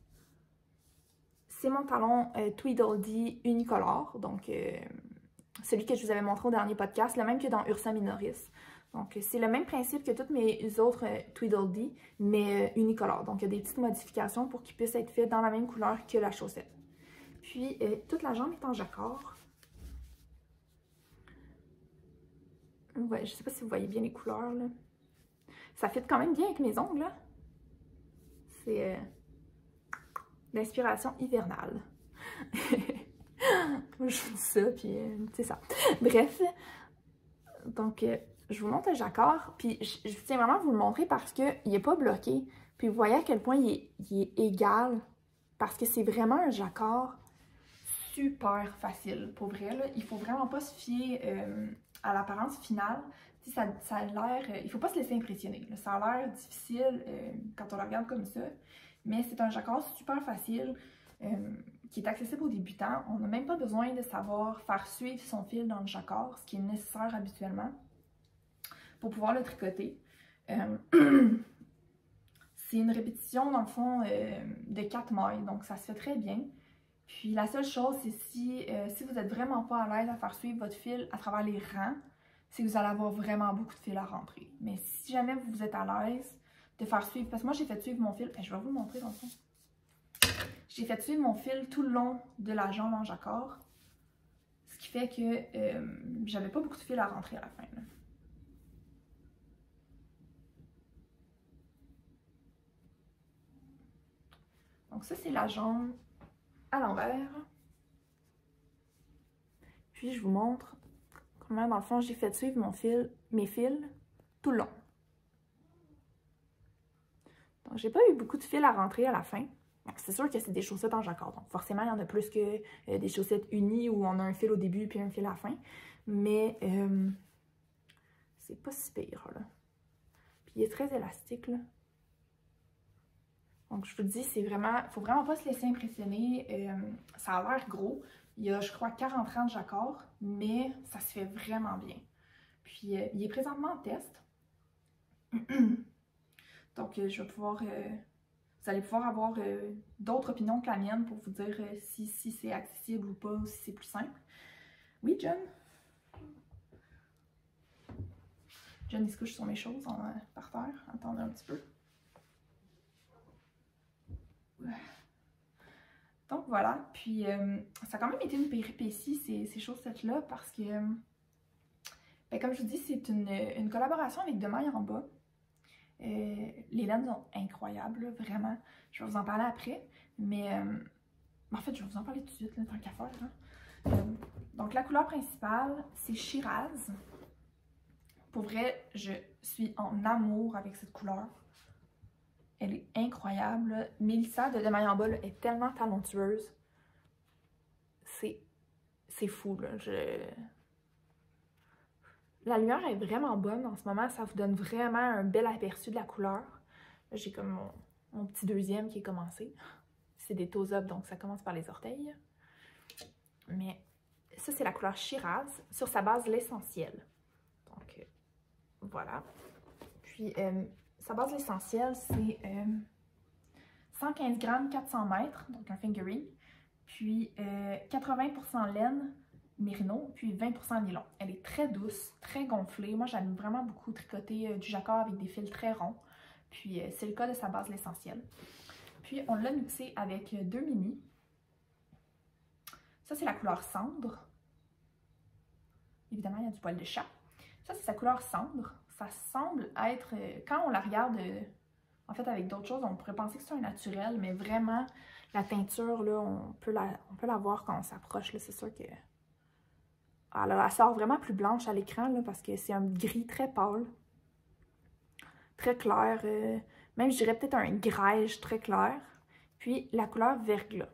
C'est mon talon Tweedledee unicolore, donc celui que je vous avais montré au dernier podcast, le même que dans Ursa Minoris. Donc, c'est le même principe que toutes mes autres Tweedledee, mais unicolore. Donc, il y a des petites modifications pour qu'ils puissent être faits dans la même couleur que la chaussette. Puis, toute la jambe est en jacquard. Ouais, je sais pas si vous voyez bien les couleurs, là. Ça fit quand même bien avec mes ongles, là. C'est l'inspiration hivernale. Je vous dis ça, puis c'est ça. Bref, donc... je vous montre le jacquard, puis je tiens vraiment à vous le montrer parce qu'il n'est pas bloqué. Puis vous voyez à quel point il est égal, parce que c'est vraiment un jacquard super facile. Pour vrai, là, il faut vraiment pas se fier à l'apparence finale. Ça a l'air... il faut pas se laisser impressionner. Là. Ça a l'air difficile quand on le regarde comme ça, mais c'est un jacquard super facile. qui est accessible aux débutants. On n'a même pas besoin de savoir faire suivre son fil dans le jacquard, ce qui est nécessaire habituellement pour pouvoir le tricoter. C'est une répétition, dans le fond, de 4 mailles, donc ça se fait très bien. Puis la seule chose, c'est si vous n'êtes vraiment pas à l'aise à faire suivre votre fil à travers les rangs, c'est que vous allez avoir vraiment beaucoup de fil à rentrer. Mais si jamais vous êtes à l'aise de faire suivre, parce que moi j'ai fait suivre mon fil, je vais vous le montrer dans le fond. J'ai fait suivre mon fil tout le long de la jambe en jacquard, ce qui fait que j'avais pas beaucoup de fil à rentrer à la fin, là. Donc ça, c'est la jambe à l'envers. Puis je vous montre comment, dans le fond, j'ai fait suivre mes fils tout le long. Donc j'ai pas eu beaucoup de fils à rentrer à la fin. C'est sûr que c'est des chaussettes en jacquard, donc forcément, il y en a plus que des chaussettes unies où on a un fil au début puis un fil à la fin. Mais c'est pas si pire, là. Puis il est très élastique, là. Donc je vous dis, c'est vraiment, faut vraiment pas se laisser impressionner. Ça a l'air gros. Il y a, je crois, 40 rangs de jacquard, mais ça se fait vraiment bien. Puis il est présentement en test. Donc je vais pouvoir... vous allez pouvoir avoir d'autres opinions que la mienne pour vous dire si c'est accessible ou pas, ou si c'est plus simple. Oui, John? John, il se couche sur mes choses par terre. Attendez un petit peu. Donc voilà, puis ça a quand même été une péripétie ces chaussettes-là parce que, ben, comme je vous dis, c'est une collaboration avec Demaille en bas. Les laines sont incroyables, là, vraiment. Je vais vous en parler après, mais en fait, je vais vous en parler tout de suite, là, tant qu'à faire. Hein. Donc la couleur principale, c'est Shiraz. Pour vrai, je suis en amour avec cette couleur. Elle est incroyable. Là. Mélissa de Demaille en bas là, est tellement talentueuse. C'est fou, là. La lumière est vraiment bonne en ce moment. Ça vous donne vraiment un bel aperçu de la couleur. J'ai comme mon petit deuxième qui est commencé. C'est des toes-up, donc ça commence par les orteils. Mais ça, c'est la couleur Shiraz sur sa base l'essentiel. Donc, voilà. Puis... sa base l'essentiel, c'est 115 grammes, 400 mètres, donc un fingering, puis 80% laine, mérino, puis 20% nylon. Elle est très douce, très gonflée. Moi, j'aime vraiment beaucoup tricoter du jacquard avec des fils très ronds. Puis c'est le cas de sa base l'essentiel. Puis on l'a mixé avec 2 mini. Ça, c'est la couleur cendre. Évidemment, il y a du poil de chat. Ça, c'est sa couleur cendre. Ça semble être, quand on la regarde, en fait avec d'autres choses, on pourrait penser que c'est un naturel, mais vraiment, la teinture, là, on peut la voir quand on s'approche, c'est sûr que... Alors, elle sort vraiment plus blanche à l'écran, parce que c'est un gris très pâle, très clair, même je dirais peut-être un grège très clair. Puis la couleur verglas,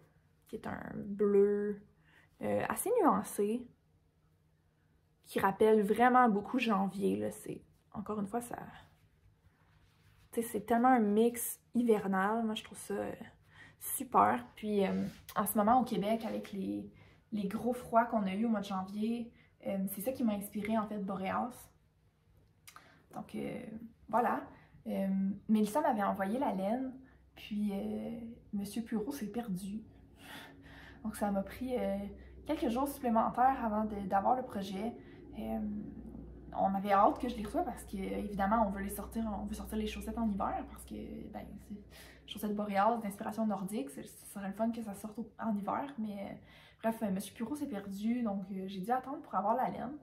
qui est un bleu assez nuancé, qui rappelle vraiment beaucoup janvier, là, c'est... Encore une fois, ça... c'est tellement un mix hivernal. Moi, je trouve ça super. Puis, en ce moment, au Québec, avec les gros froids qu'on a eu au mois de janvier, c'est ça qui m'a inspiré en fait, Boreas. Donc, voilà. Mélissa m'avait envoyé la laine, puis Monsieur Pureau s'est perdu. Donc, ça m'a pris quelques jours supplémentaires avant d'avoir le projet. On avait hâte que je les reçoive parce que évidemment on veut sortir les chaussettes en hiver parce que ben c'est chaussettes boréales d'inspiration nordique, ce serait le fun que ça sorte en hiver, mais bref, Monsieur Pureau s'est perdu, donc j'ai dû attendre pour avoir la laine.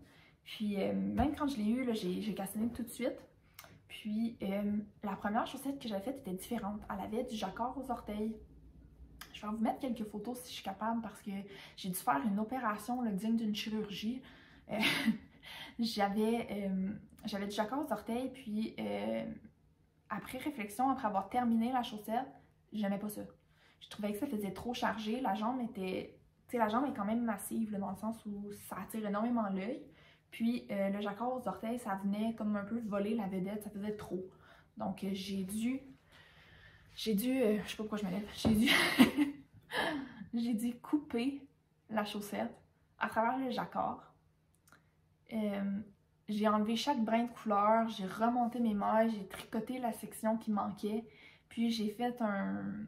Puis même quand je l'ai eu, j'ai cassiné tout de suite. Puis la première chaussette que j'avais faite était différente. Elle avait du jacquard aux orteils. Je vais vous mettre quelques photos si je suis capable parce que j'ai dû faire une opération là, digne d'une chirurgie. J'avais du jacquard aux orteils, puis après réflexion, après avoir terminé la chaussette, j'aimais pas ça. Je trouvais que ça faisait trop chargé. La jambe était... Tu sais, la jambe est quand même massive, là, dans le sens où ça attire énormément l'œil. Puis le jacquard aux orteils, ça venait comme un peu voler la vedette, ça faisait trop. Donc j'ai dû... je sais pas pourquoi je me lève. J'ai dû... j'ai dû couper la chaussette à travers le jacquard. J'ai enlevé chaque brin de couleur, j'ai remonté mes mailles, j'ai tricoté la section qui manquait, puis j'ai fait comment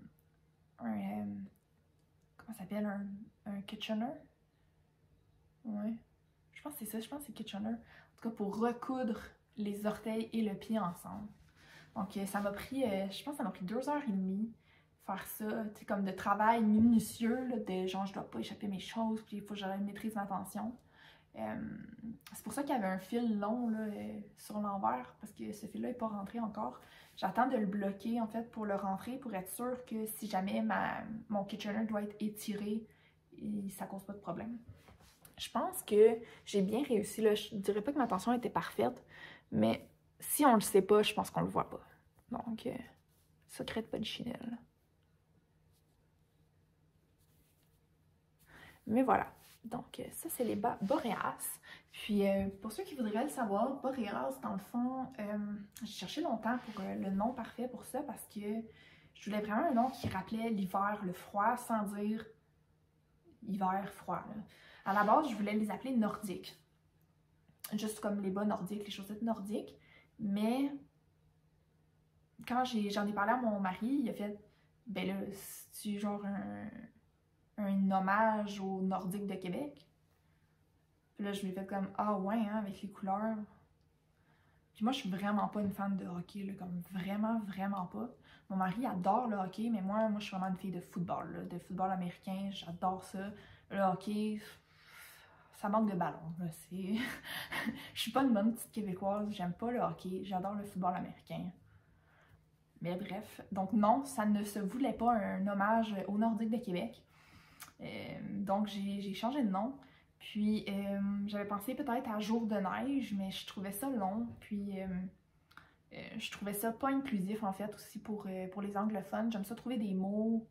ça s'appelle, un Kitchener? Ouais, je pense que c'est ça, je pense que c'est Kitchener. En tout cas, pour recoudre les orteils et le pied ensemble. Donc ça m'a pris, je pense que ça m'a pris 2h30 faire ça, tu sais, comme de travail minutieux, là, de genre je dois pas échapper mes choses, puis il faut que je maîtrise ma tension. C'est pour ça qu'il y avait un fil long là, sur l'envers, parce que ce fil-là n'est pas rentré encore. J'attends de le bloquer en fait pour le rentrer, pour être sûr que si jamais mon Kitchener doit être étiré, ça cause pas de problème. Je pense que j'ai bien réussi, là. Je dirais pas que ma tension était parfaite, mais si on le sait pas, je pense qu'on le voit pas. Donc, secret de polichinelle. Mais voilà. Donc, ça, c'est les bas Boreas. Puis, pour ceux qui voudraient le savoir, Boreas, dans le fond, j'ai cherché longtemps pour le nom parfait pour ça parce que je voulais vraiment un nom qui rappelait l'hiver, le froid, sans dire hiver froid. Là. À la base, je voulais les appeler nordiques. Juste comme les bas nordiques, les chaussettes nordiques. Mais quand j'en ai parlé à mon mari, il a fait « Ben là, c'est-tu genre un hommage aux Nordiques de Québec? » Puis là, je lui ai fait comme « Ah ouais, hein, avec les couleurs. » Puis moi, je suis vraiment pas une fan de hockey, là, comme vraiment, vraiment pas. Mon mari adore le hockey, mais moi je suis vraiment une fille de football, là, de football américain, j'adore ça. Le hockey, ça manque de ballon, là, c'est... Je suis pas une bonne petite Québécoise, j'aime pas le hockey, j'adore le football américain. Mais bref, donc non, ça ne se voulait pas un hommage aux Nordiques de Québec. Donc j'ai changé de nom. Puis j'avais pensé peut-être à Jour de neige, mais je trouvais ça long. Puis je trouvais ça pas inclusif en fait aussi pour les anglophones. J'aime ça trouver des mots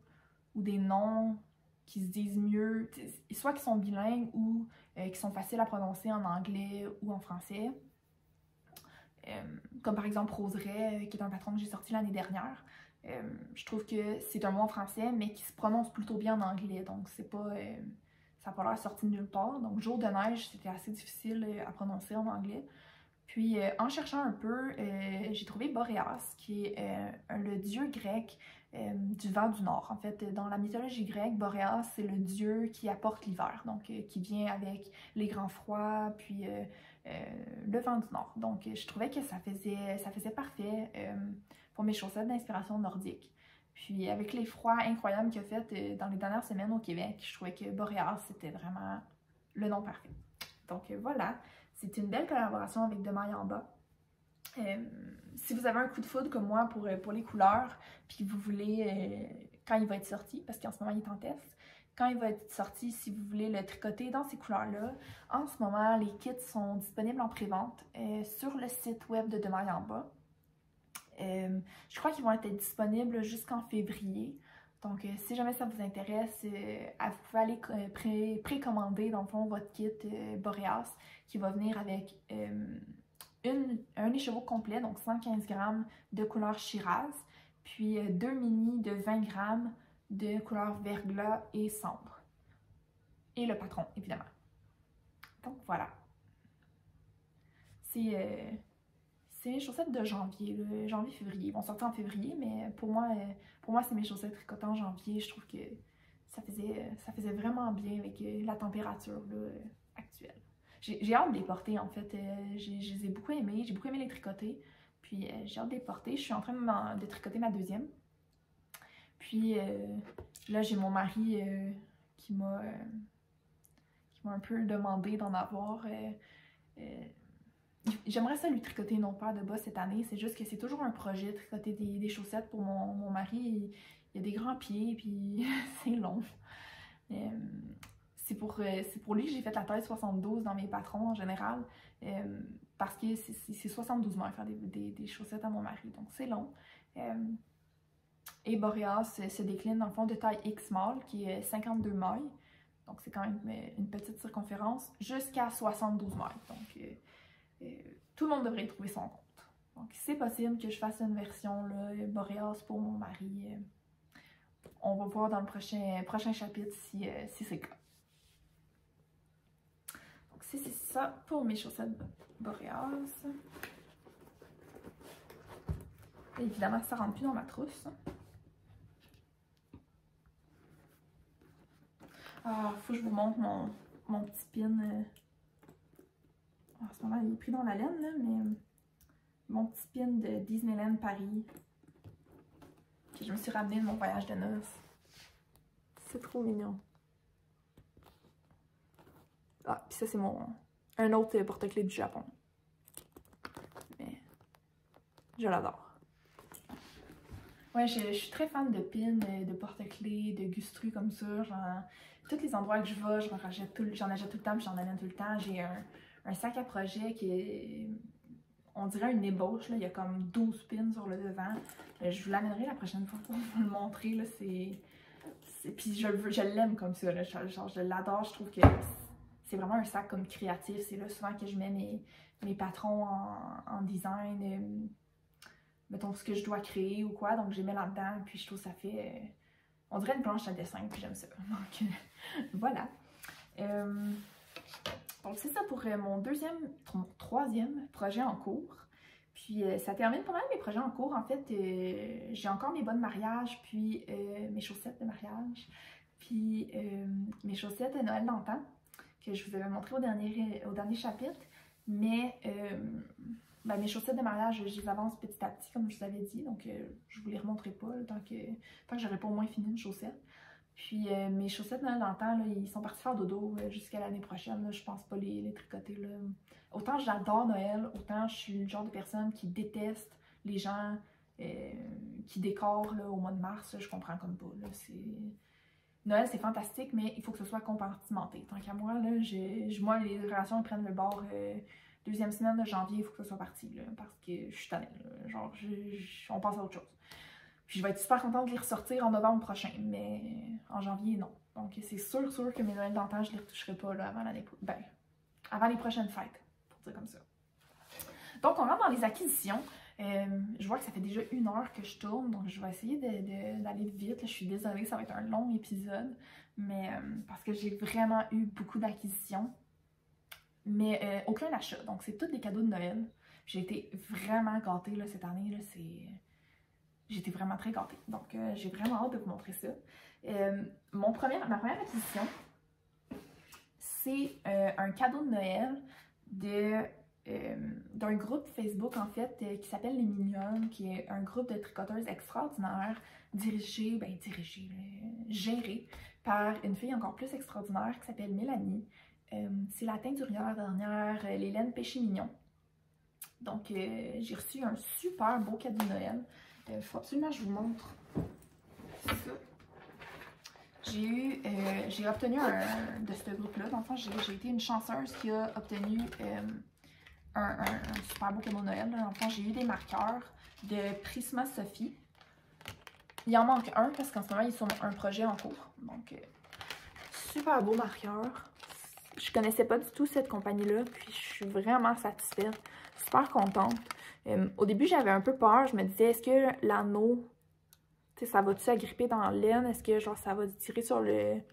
ou des noms qui se disent mieux, soit qui sont bilingues ou qui sont faciles à prononcer en anglais ou en français. Comme par exemple Roseraie, qui est un patron que j'ai sorti l'année dernière. Je trouve que c'est un mot en français, mais qui se prononce plutôt bien en anglais, donc c'est pas, ça n'a pas l'air sorti de nulle part. Donc Jour de neige, c'était assez difficile à prononcer en anglais. Puis en cherchant un peu, j'ai trouvé Boréas, qui est le dieu grec du vent du nord. En fait, dans la mythologie grecque, Boréas, c'est le dieu qui apporte l'hiver, donc qui vient avec les grands froids, puis le vent du nord. Donc je trouvais que ça faisait parfait pour mes chaussettes d'inspiration nordique. Puis avec les froids incroyables qu'il a fait dans les dernières semaines au Québec, je trouvais que Boréas, c'était vraiment le nom parfait. Donc voilà. C'est une belle collaboration avec De Maille en bas. Si vous avez un coup de foudre comme moi pour les couleurs, puis vous voulez, quand il va être sorti, parce qu'en ce moment il est en test, quand il va être sorti, si vous voulez le tricoter dans ces couleurs-là, en ce moment les kits sont disponibles en pré-vente sur le site web de Maille en bas. Je crois qu'ils vont être disponibles jusqu'en février. Donc, si jamais ça vous intéresse, vous pouvez aller précommander, dans le fond, votre kit Boreas qui va venir avec un écheveau complet, donc 115 grammes de couleur Shiraz, puis 2 mini de 20 grammes de couleur verglas et sombre. Et le patron, évidemment. Donc, voilà. C'est les chaussettes de janvier, janvier-février. Ils vont sortir en février, mais pour moi c'est mes chaussettes tricotées en janvier. Je trouve que ça faisait vraiment bien avec la température là, actuelle. J'ai hâte de les porter, en fait. Je les ai beaucoup aimées. J'ai beaucoup aimé les tricoter. Puis j'ai hâte de les porter. Je suis en train de tricoter ma deuxième. Puis là, j'ai mon mari qui m'a un peu demandé d'en avoir. J'aimerais ça lui tricoter une autre paire de bas cette année, c'est juste que c'est toujours un projet, tricoter des chaussettes pour mon mari. Il a des grands pieds, puis c'est long. C'est pour lui que j'ai fait la taille 72 dans mes patrons en général, parce que c'est 72 mailles faire des chaussettes à mon mari, donc c'est long. Et Boreas se décline dans le fond de taille X small, qui est 52 mailles, donc c'est quand même une petite circonférence, jusqu'à 72 mailles. Donc tout le monde devrait y trouver son compte. Donc c'est possible que je fasse une version là, Boreas pour mon mari. on va voir dans le prochain chapitre si c'est le cas. Donc c'est ça pour mes chaussettes Boreas. Et évidemment, ça rentre plus dans ma trousse. Ah, faut que je vous montre mon petit pin. En ce moment, il est pris dans la laine, là, mais mon petit pin de Disneyland Paris que je me suis ramené de mon voyage de noces. C'est trop mignon. Ah, puis ça, c'est un autre porte-clés du Japon. Mais je l'adore. Ouais, je suis très fan de pins, de porte-clés, de gustru comme ça. Genre, tous les endroits que je vais, j'en achète tout le temps, puis j'en amène tout le temps. J'ai un sac à projet qui est, on dirait une ébauche, là. Il y a comme 12 pins sur le devant. Je vous l'amènerai la prochaine fois pour vous le montrer, là. Puis je l'aime comme ça, là. Genre, je l'adore, je trouve que c'est vraiment un sac comme créatif. C'est là souvent que je mets mes patrons en design. Mettons ce que je dois créer ou quoi, donc je les mets là-dedans, puis je trouve que ça fait, on dirait une planche à dessin, puis j'aime ça. Donc voilà. Donc c'est ça pour mon troisième projet en cours. Puis ça termine pas mal mes projets en cours. En fait, j'ai encore mes bas de mariage, puis mes chaussettes de mariage, puis mes chaussettes de Noël d'antan, que je vous avais montré au dernier chapitre. Mais ben, mes chaussettes de mariage, je les avance petit à petit, comme je vous avais dit. Donc, je vous les remontrerai pas là, tant que j'aurai pas au moins fini une chaussette. Puis, mes chaussettes Noël d'antan, là, ils sont partis faire dodo jusqu'à l'année prochaine. Là, je pense pas les tricoter. Là. Autant j'adore Noël, autant je suis le genre de personne qui déteste les gens qui décorent là, au mois de mars. Là, je comprends comme pas. Là, Noël, c'est fantastique, mais il faut que ce soit compartimenté. Tant qu'à moi, là, moi, les relations prennent le bord deuxième semaine de janvier, il faut que ce soit parti, là, parce que je suis tannée. Là. Genre, on passe à autre chose. Puis je vais être super contente de les ressortir en novembre prochain, mais en janvier, non. Donc c'est sûr que mes Noëls d'antan, je les retoucherai pas là, avant les prochaines fêtes, pour dire comme ça. Donc on rentre dans les acquisitions. Je vois que ça fait déjà 1 heure que je tourne, donc je vais essayer d'aller vite. Là, je suis désolée, ça va être un long épisode, mais parce que j'ai vraiment eu beaucoup d'acquisitions, mais aucun achat. Donc c'est tous des cadeaux de Noël. J'ai été vraiment gâtée là, cette année. J'étais vraiment très gâtée. Donc j'ai vraiment hâte de vous montrer ça. Ma première acquisition, c'est un cadeau de Noël d'un groupe Facebook en fait qui s'appelle Les Mignonnes, qui est un groupe de tricoteuses extraordinaires géré par une fille encore plus extraordinaire qui s'appelle Mélanie. C'est la teinturière dernière, les laines Péché Mignon. Donc j'ai reçu un super beau cadeau de Noël. Il faut absolument que je vous montre ça. J'ai obtenu de ce groupe-là. Dans le fond, j'ai été une chanceuse qui a obtenu un super beau cadeau de Noël. Dans le fond, j'ai eu des marqueurs de Prisma Sophie. Il en manque un parce qu'en ce moment, ils sont un projet en cours. Donc, super beau marqueur. Je connaissais pas du tout cette compagnie-là, puis je suis vraiment satisfaite. Super contente. Au début, j'avais un peu peur. Je me disais, est-ce que l'anneau, ça va-tu agripper dans la laine? Est-ce que genre ça va tirer sur les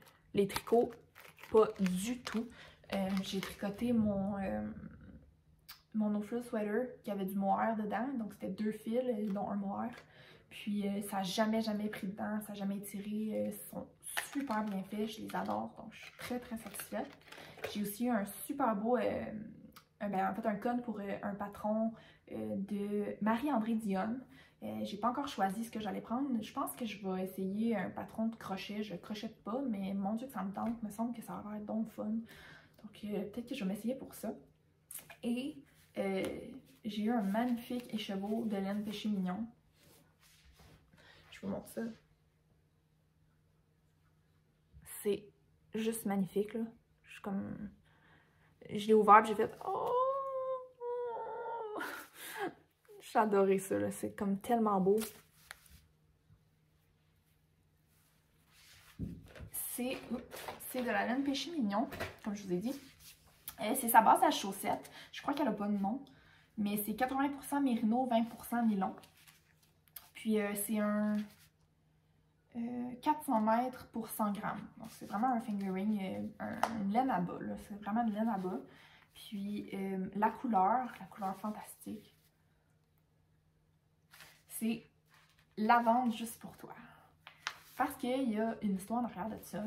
tricots? Pas du tout. J'ai tricoté mon no frill sweater qui avait du mohair dedans. Donc c'était 2 fils, dont un mohair. Puis ça n'a jamais pris dedans, ça n'a jamais tiré. Ils sont super bien faits, je les adore. Donc je suis très satisfaite. J'ai aussi eu un super beau, en fait un code pour un patron de Marie-André Dionne. J'ai pas encore choisi ce que j'allais prendre. Je pense que je vais essayer un patron de crochet. Je crochette pas, mais mon Dieu que ça me tente. Il me semble que ça va être donc fun. Donc peut-être que je vais m'essayer pour ça. Et j'ai eu un magnifique écheveau de laine Péché Mignon. Je vous montre ça. C'est juste magnifique, là. Je l'ai ouvert et j'ai fait oh! J'ai adoré ça, là. C'est comme tellement beau. C'est de la laine Péché Mignon, comme je vous ai dit. C'est sa base à chaussettes. Je crois qu'elle n'a pas de nom. Mais c'est 80% mérino, 20% nylon. Puis c'est un 400 mètres pour 100 grammes. Donc, c'est vraiment un fingering, une laine à bas, là. C'est vraiment une laine à bas. Puis, la couleur fantastique, c'est Lavande juste pour toi. Parce qu'il y a une histoire en arrière de ça.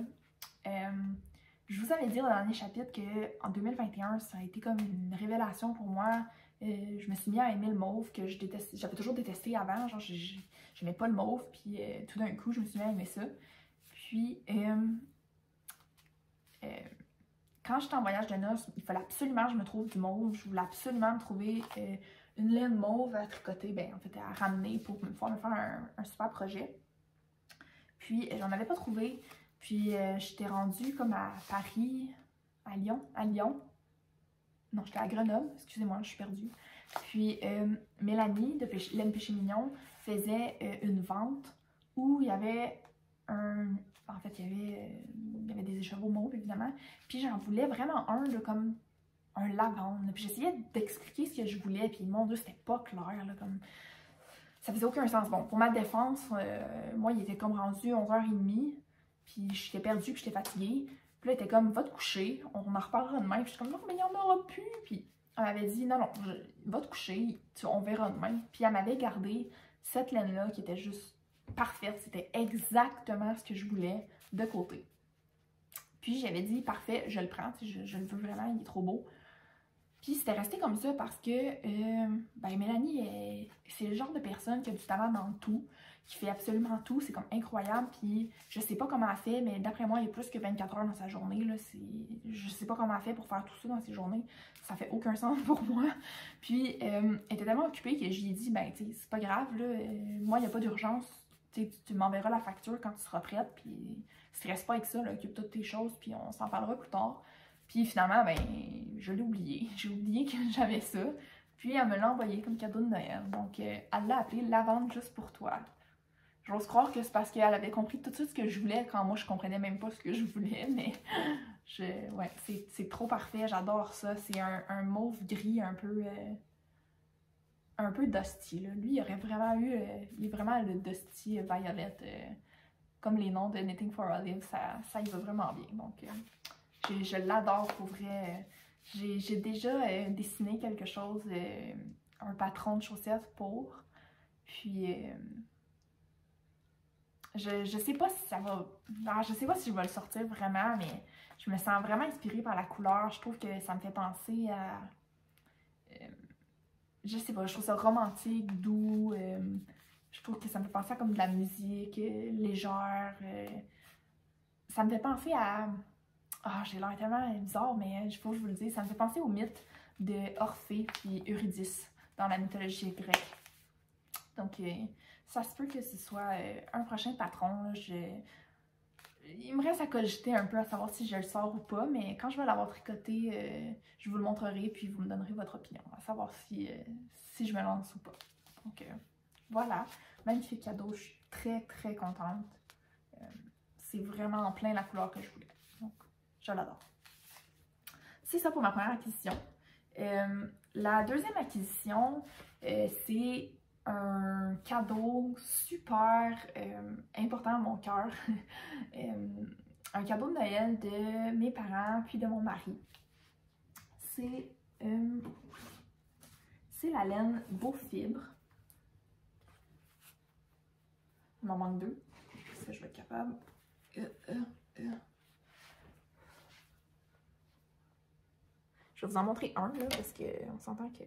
Je vous avais dit dans le dernier chapitre qu'en 2021, ça a été comme une révélation pour moi. Je me suis mis à aimer le mauve que j'avais toujours détesté avant. Genre, j'aimais pas le mauve. Puis tout d'un coup, je me suis mis à aimer ça. Puis, quand j'étais en voyage de noces, il fallait absolument que je me trouve du mauve. Je voulais absolument me trouver une laine mauve à tricoter, ben en fait à ramener pour me faire un super projet. Puis j'en avais pas trouvé. Puis j'étais rendue comme à Paris, à Lyon. Non, j'étais à Grenoble, excusez-moi, je suis perdue. Puis Mélanie de Laine Péché Mignon faisait une vente où il y avait en fait, il y avait des écheveaux mauves, évidemment. Puis j'en voulais vraiment un, là, comme un lavande. Puis j'essayais d'expliquer ce que je voulais, puis mon Dieu, c'était pas clair, là, comme... Ça faisait aucun sens. Bon, pour ma défense, moi, il était comme rendu 11h30, puis j'étais perdue, puis j'étais fatiguée. Puis là, il était comme, va te coucher, on en reparlera demain. Puis j'étais comme, non, mais il n'y en aura plus. Puis elle m'avait dit, non, va te coucher, on verra demain. Puis elle m'avait gardé cette laine-là qui était juste parfaite. C'était exactement ce que je voulais de côté. Puis j'avais dit, parfait, je le prends, je le veux vraiment, il est trop beau. Puis c'était resté comme ça parce que ben Mélanie, c'est le genre de personne qui a du talent dans tout, qui fait absolument tout, c'est comme incroyable. Puis je sais pas comment elle fait, mais d'après moi, il y a plus que 24 heures dans sa journée. Là, je sais pas comment elle fait pour faire tout ça dans ses journées. Ça fait aucun sens pour moi. Puis elle était tellement occupée que je lui ai dit, ben tu sais, c'est pas grave, là, moi, il n'y a pas d'urgence. Tu m'enverras la facture quand tu seras prête, puis stresse pas avec ça, là, occupe toutes tes choses, puis on s'en parlera plus tard. Puis finalement, ben, je l'ai oublié. J'ai oublié que j'avais ça. Puis elle me l'a envoyé comme cadeau de Noël. Donc elle l'a appelé Lavande juste pour toi. J'ose croire que c'est parce qu'elle avait compris tout de suite ce que je voulais quand moi je comprenais même pas ce que je voulais, mais ouais, c'est trop parfait, j'adore ça. C'est un mauve gris un peu dusty, là. Lui, il aurait vraiment il est vraiment le dusty violet, comme les noms de Knitting for Olive, ça y va vraiment bien. Donc je l'adore pour vrai. J'ai déjà dessiné quelque chose, un patron de chaussettes pour. Puis je sais pas si ça va. Alors, je sais pas si je vais le sortir vraiment, mais je me sens vraiment inspirée par la couleur. Je trouve que ça me fait penser à. Je sais pas, je trouve ça romantique, doux. Je trouve que ça me fait penser à comme de la musique légère. Ça me fait penser à. Ah, j'ai l'air tellement bizarre, mais il faut que je vous le dise. Ça me fait penser au mythe de Orphée puis Eurydice dans la mythologie grecque. Donc, ça se peut que ce soit un prochain patron. Là, il me reste à cogiter un peu à savoir si je le sors ou pas, mais quand je vais l'avoir tricoté, je vous le montrerai puis vous me donnerez votre opinion, à savoir si je me lance ou pas. Donc, voilà. Magnifique cadeau. Je suis très, très contente. C'est vraiment en plein la couleur que je voulais. Donc, je l'adore. C'est ça pour ma première acquisition. La deuxième acquisition, c'est un cadeau super important à mon cœur. Un cadeau de Noël de mes parents puis de mon mari. C'est la laine Beau Fibre. Il m'en manque deux. Est-ce que je vais être capable? Je vais vous en montrer un, là, parce qu'on s'entend que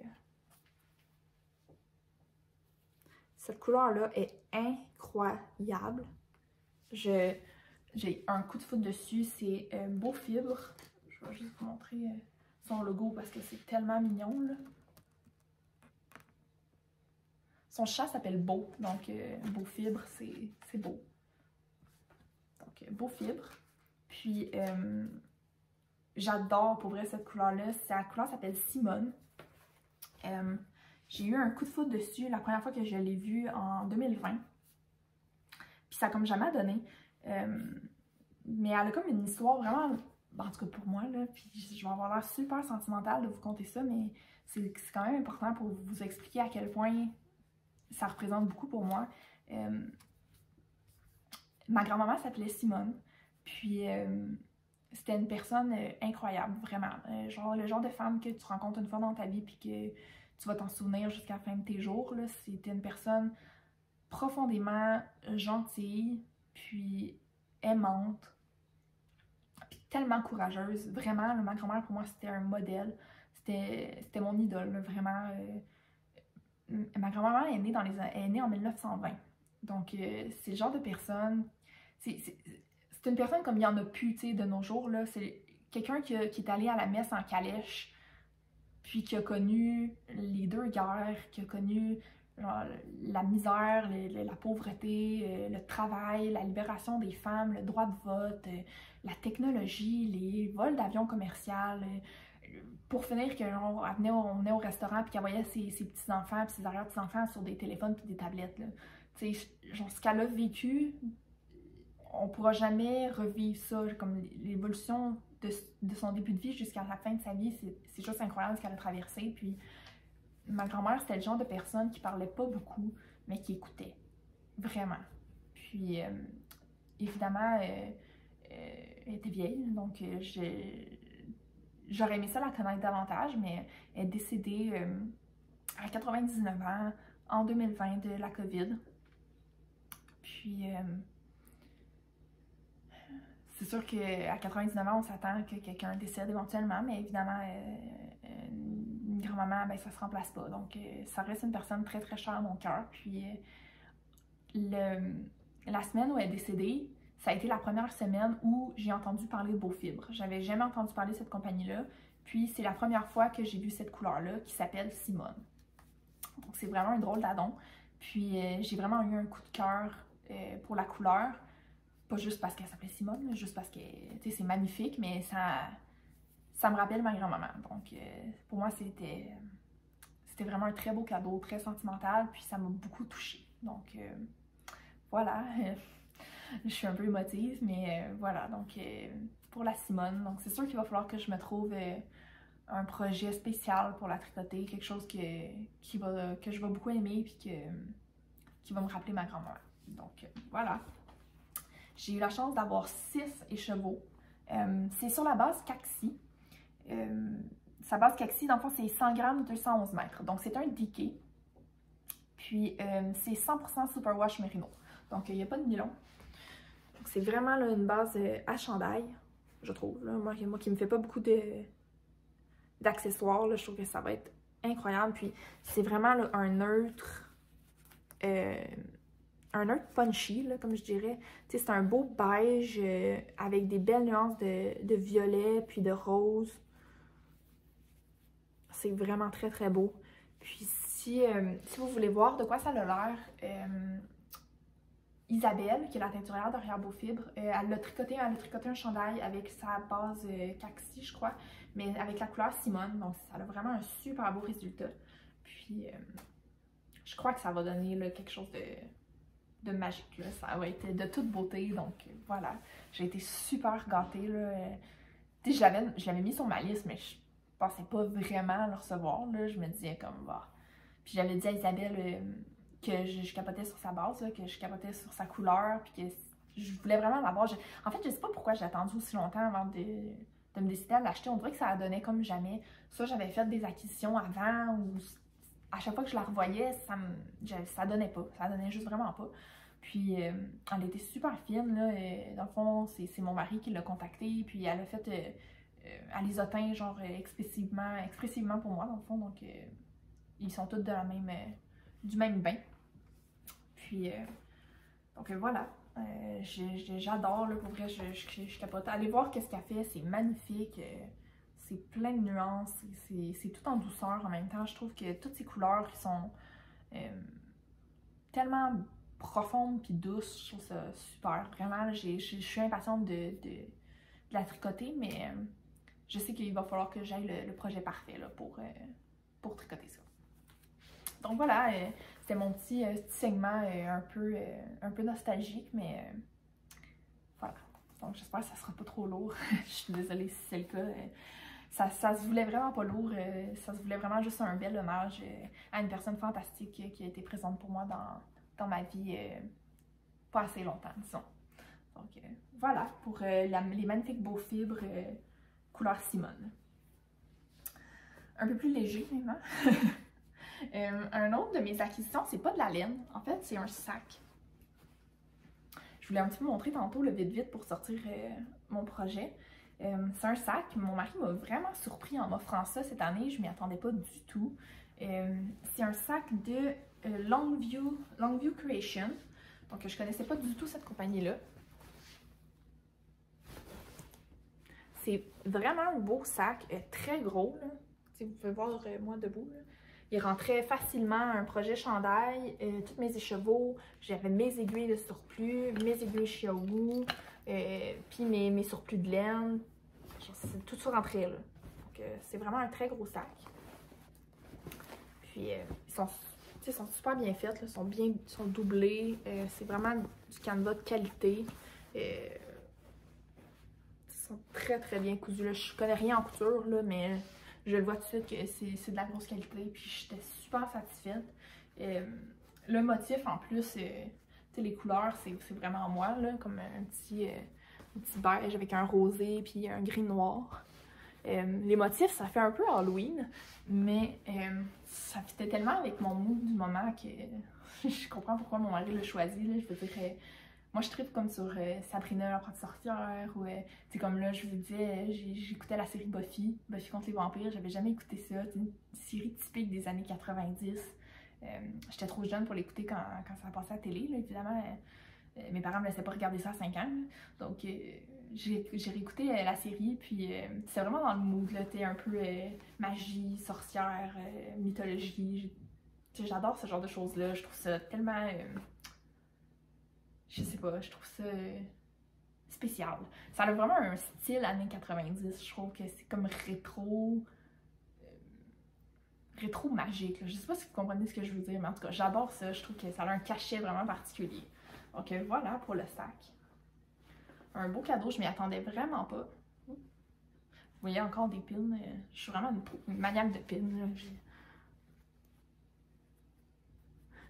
cette couleur-là est incroyable. J'ai un coup de foudre dessus, c'est Beau Fibre. Je vais juste vous montrer son logo parce que c'est tellement mignon, là. Son chat s'appelle Beau, donc Beau Fibre, c'est beau. Donc, Beau Fibre. Puis, j'adore pour vrai cette couleur-là. Sa couleur s'appelle Simone. J'ai eu un coup de foudre dessus la première fois que je l'ai vue en 2020. Puis ça a comme jamais donné. Mais elle a comme une histoire vraiment, en tout cas pour moi, là, puis je vais avoir l'air super sentimentale de vous conter ça, mais c'est quand même important pour vous expliquer à quel point ça représente beaucoup pour moi. ma grand-maman s'appelait Simone, puis c'était une personne incroyable, vraiment. Genre le genre de femme que tu rencontres une fois dans ta vie puis que tu vas t'en souvenir jusqu'à la fin de tes jours, là. C'était une personne profondément gentille, puis aimante, puis tellement courageuse. Vraiment, ma grand-mère, pour moi, c'était un modèle. C'était mon idole, là, vraiment. Ma grand-mère est née en 1920. Donc, c'est le genre de personne... C'est une personne comme il n'y en a plus, tu sais, de nos jours, là. C'est quelqu'un qui est allé à la messe en calèche, puis qui a connu les deux guerres, qui a connu genre, la misère, la pauvreté, le travail, la libération des femmes, le droit de vote, la technologie, les vols d'avions commerciaux. Pour finir, que genre, on venait au restaurant puis qu'elle voyait ses petits-enfants puis ses arrière-petits-enfants sur des téléphones puis des tablettes. Tu sais, genre ce qu'elle a vécu, on pourra jamais revivre ça. Comme l'évolution de son début de vie jusqu'à la fin de sa vie, c'est juste incroyable ce qu'elle a traversé. Puis ma grand-mère, c'était le genre de personne qui parlait pas beaucoup, mais qui écoutait. Vraiment. Puis, évidemment, elle était vieille, donc j'aurais aimé ça la connaître davantage, mais elle est décédée à 99 ans en 2020 de la COVID. Puis, c'est sûr qu'à 99 ans, on s'attend que quelqu'un décède éventuellement, mais évidemment, une grand-maman, ben, ça se remplace pas. Donc, ça reste une personne très, très chère à mon cœur. Puis, la semaine où elle est décédée, ça a été la première semaine où j'ai entendu parler de Beaufibre. J'avais jamais entendu parler de cette compagnie-là. Puis, c'est la première fois que j'ai vu cette couleur-là qui s'appelle Simone. Donc, c'est vraiment un drôle d'adon. Puis, j'ai vraiment eu un coup de cœur pour la couleur. Pas juste parce qu'elle s'appelait Simone, juste parce que c'est magnifique, mais ça me rappelle ma grand-maman. Donc, pour moi, c'était vraiment un très beau cadeau, très sentimental, puis ça m'a beaucoup touchée. Donc, voilà. Je suis un peu émotive, mais voilà. Donc, pour la Simone, donc c'est sûr qu'il va falloir que je me trouve un projet spécial pour la tricoter, quelque chose que je vais beaucoup aimer, puis qui va me rappeler ma grand-mère. Donc, voilà. J'ai eu la chance d'avoir 6 écheveaux. C'est sur la base Caxi. Sa base Caxi, dans le fond, c'est 100 grammes, 211 mètres. Donc, c'est un DK. Puis, c'est 100% Superwash Merino. Donc, il n'y a pas de nylon. C'est vraiment là, une base à chandail, je trouve. Là. Moi qui ne me fais pas beaucoup d'accessoires, je trouve que ça va être incroyable. Puis, c'est vraiment là, un neutre punchy, là, comme je dirais. C'est un beau beige avec des belles nuances de violet puis de rose. C'est vraiment très très beau. Puis si vous voulez voir de quoi ça a l'air, Isabelle, qui est la teinturière derrière Beaufibre, elle a tricoté un chandail avec sa base Caxi, je crois, mais avec la couleur Simone. Donc ça a vraiment un super beau résultat. Puis je crois que ça va donner là, quelque chose de magique, là. Ça va être de toute beauté, donc voilà. J'ai été super gâtée, là. Je l'avais mis sur ma liste, mais je pensais pas vraiment le recevoir, là. Je me disais comme, bah. Puis j'avais dit à Isabelle que je capotais sur sa base, là, que je capotais sur sa couleur, puis que je voulais vraiment l'avoir. En fait, je sais pas pourquoi j'ai attendu aussi longtemps avant de me décider à l'acheter. On dirait que ça a donné comme jamais. Soit j'avais fait des acquisitions avant, ou à chaque fois que je la revoyais, ça donnait pas. Ça donnait juste vraiment pas. Puis, elle était super fine, là. Dans le fond, c'est mon mari qui l'a contactée. Puis, elle a fait... elle les a teints, genre, expressivement pour moi, dans le fond. Donc, ils sont tous du même bain. Puis, donc, voilà. J'adore, là, pour vrai, je capote. Allez voir qu'est-ce qu'elle fait, c'est magnifique. C'est plein de nuances, c'est tout en douceur en même temps. Je trouve que toutes ces couleurs qui sont tellement profondes puis douces, je trouve ça super. Vraiment, je suis impatiente de la tricoter, mais je sais qu'il va falloir que j'aille le projet parfait là, pour tricoter ça. Donc voilà, c'était mon petit segment un peu nostalgique, mais voilà. Donc j'espère que ça sera pas trop lourd. Je suis désolée si c'est le cas. Ça se voulait vraiment pas lourd, ça se voulait vraiment juste un bel hommage à une personne fantastique qui a été présente pour moi dans ma vie pas assez longtemps, disons. Donc voilà pour les magnifiques beaux fibres couleur Simone. Un peu plus léger maintenant. Un autre de mes acquisitions, c'est pas de la laine, en fait c'est un sac. Je voulais un petit peu montrer tantôt le vite pour sortir mon projet. C'est un sac, mon mari m'a vraiment surpris en m'offrant ça cette année, je m'y attendais pas du tout. C'est un sac de Longview Creation, donc je connaissais pas du tout cette compagnie-là. C'est vraiment un beau sac, très gros, là. Vous pouvez voir moi debout. Là. Il rentrait facilement un projet chandail, tous mes écheveaux, j'avais mes aiguilles de surplus, mes aiguilles Xiaowu, puis mes surplus de laine. Tout ça rentrait là. Donc c'est vraiment un très gros sac. Puis ils sont super bien faits, là, ils sont doublés, c'est vraiment du canevas de qualité. Ils sont très très bien cousus. Là. Je connais rien en couture, là, mais je le vois tout de suite que c'est de la grosse qualité, puis j'étais super satisfaite. Le motif en plus, les couleurs, c'est vraiment moi, là, comme un petit beige avec un rosé puis un gris noir. Les motifs, ça fait un peu Halloween, mais ça fitait tellement avec mon mood du moment que je comprends pourquoi mon mari l'a choisi. Là. Je veux dire, moi je tripe comme sur Sabrina, l'apprentie sorcière, ou comme là, je vous disais, j'écoutais la série Buffy contre les vampires, j'avais jamais écouté ça, une série typique des années 90. J'étais trop jeune pour l'écouter quand ça passait à la télé, là, évidemment. Mes parents me laissaient pas regarder ça à 5 ans, là. Donc j'ai réécouté la série, puis c'est vraiment dans le mood, là, un peu magie, sorcière, mythologie. J'adore ce genre de choses-là, je trouve ça tellement... je sais pas, je trouve ça spécial. Ça a vraiment un style années 90, je trouve que c'est comme rétro magique, là. Je sais pas si vous comprenez ce que je veux dire, mais en tout cas, j'adore ça, je trouve que ça a un cachet vraiment particulier. Donc voilà pour le sac. Un beau cadeau, je m'y attendais vraiment pas. Vous voyez encore des pins, je suis vraiment une maniaque de pins.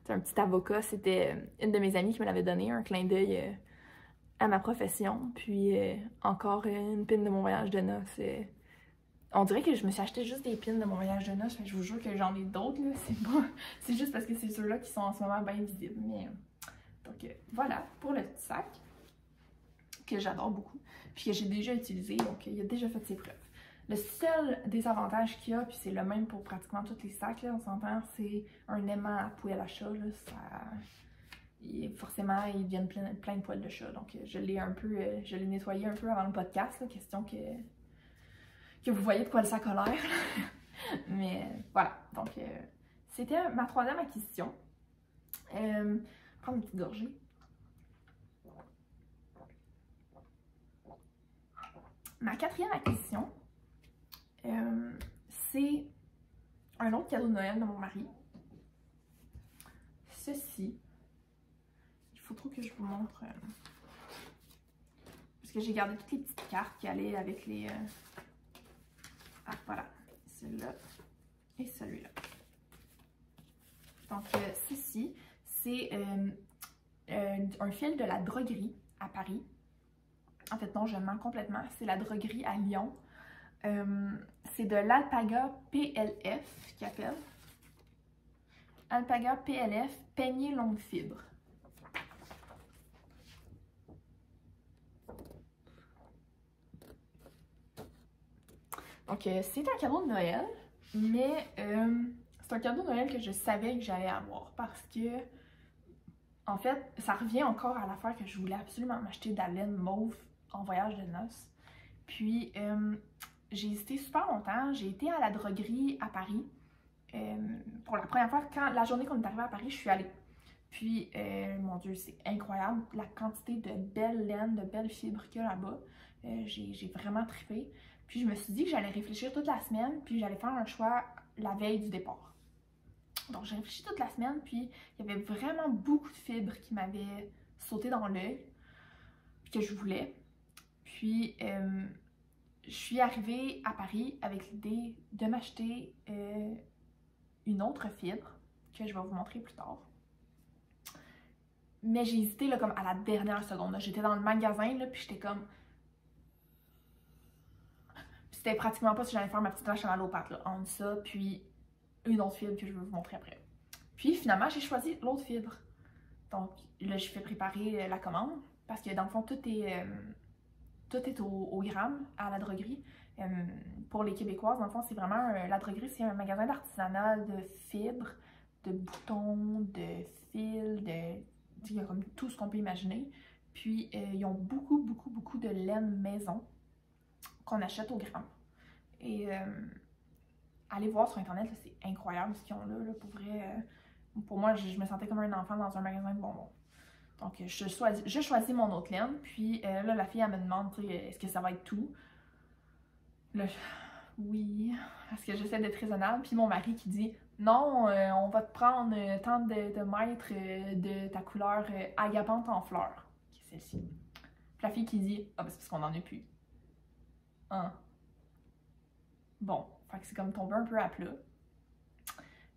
C'est un petit avocat, c'était une de mes amies qui me l'avait donné, un clin d'œil à ma profession. Puis encore une pin de mon voyage de noces. On dirait que je me suis acheté juste des pins de mon voyage de noces, mais je vous jure que j'en ai d'autres, là. C'est juste parce que c'est ceux-là qui sont en ce moment bien visibles. Mais, donc voilà pour le petit sac que j'adore beaucoup, puis que j'ai déjà utilisé, donc il a déjà fait ses preuves. Le seul désavantage qu'il y a, puis c'est le même pour pratiquement tous les sacs, là, on s'entend, c'est un aimant à poêle à chat, là, forcément, ils viennent plein de poils de chat, donc je l'ai nettoyé un peu avant le podcast, là, question que vous voyez de quoi le sac a l'air. Mais voilà, donc c'était ma troisième acquisition. Prendre une petite gorgée. Ma quatrième acquisition, c'est un autre cadeau de Noël de mon mari. Ceci. Il faut trop que je vous montre. Parce que j'ai gardé toutes les petites cartes qui allaient avec les... Ah, voilà. Celui-là et celui-là. Donc, ceci, c'est un fil de la droguerie à Paris. En fait, non, je mens complètement. C'est la droguerie à Lyon. C'est de l'Alpaga PLF qui appelle. Alpaga PLF, peigné longue fibre. Donc, c'est un cadeau de Noël, mais c'est un cadeau de Noël que je savais que j'allais avoir parce que, en fait, ça revient encore à l'affaire que je voulais absolument m'acheter de la laine mauve en voyage de noces. Puis, j'ai hésité super longtemps. J'ai été à la droguerie à Paris. Pour la première fois, la journée qu'on est arrivé à Paris, je suis allée. Puis, mon Dieu, c'est incroyable la quantité de belles laines, de belles fibres qu'il y a là-bas. J'ai vraiment trippé. Puis, je me suis dit que j'allais réfléchir toute la semaine, puis j'allais faire un choix la veille du départ. Donc, j'ai réfléchi toute la semaine, puis il y avait vraiment beaucoup de fibres qui m'avaient sauté dans l'œil, que je voulais. Puis, je suis arrivée à Paris avec l'idée de m'acheter une autre fibre que je vais vous montrer plus tard. Mais j'ai hésité là, comme à la dernière seconde. J'étais dans le magasin, là, puis j'étais comme... C'était pratiquement pas si j'allais faire ma petite vache à l'allopathe, là, entre ça, puis une autre fibre que je vais vous montrer après. Puis finalement, j'ai choisi l'autre fibre. Donc là, j'ai fait préparer la commande, parce que dans le fond, tout est au gramme à la droguerie. Pour les Québécoises, dans le fond, c'est vraiment... la droguerie, c'est un magasin d'artisanat de fibres, de boutons, de fils, il y a comme tout ce qu'on peut imaginer. Puis, ils ont beaucoup de laine maison qu'on achète au gramme. Et allez voir sur Internet, c'est incroyable ce qu'ils ont là, pour vrai. Pour moi, je me sentais comme un enfant dans un magasin de bonbons. Donc, je choisis mon autre laine. Puis là, la fille, elle me demande, est-ce que ça va être tout? Là, oui, parce que j'essaie d'être raisonnable. Puis mon mari qui dit, non, on va te prendre tant de mètres de ta couleur agapante en fleurs, qui est celle-ci. Puis la fille qui dit, ah, ben c'est parce qu'on en a plus. Hein? Bon, fait que c'est comme tombé un peu à plat.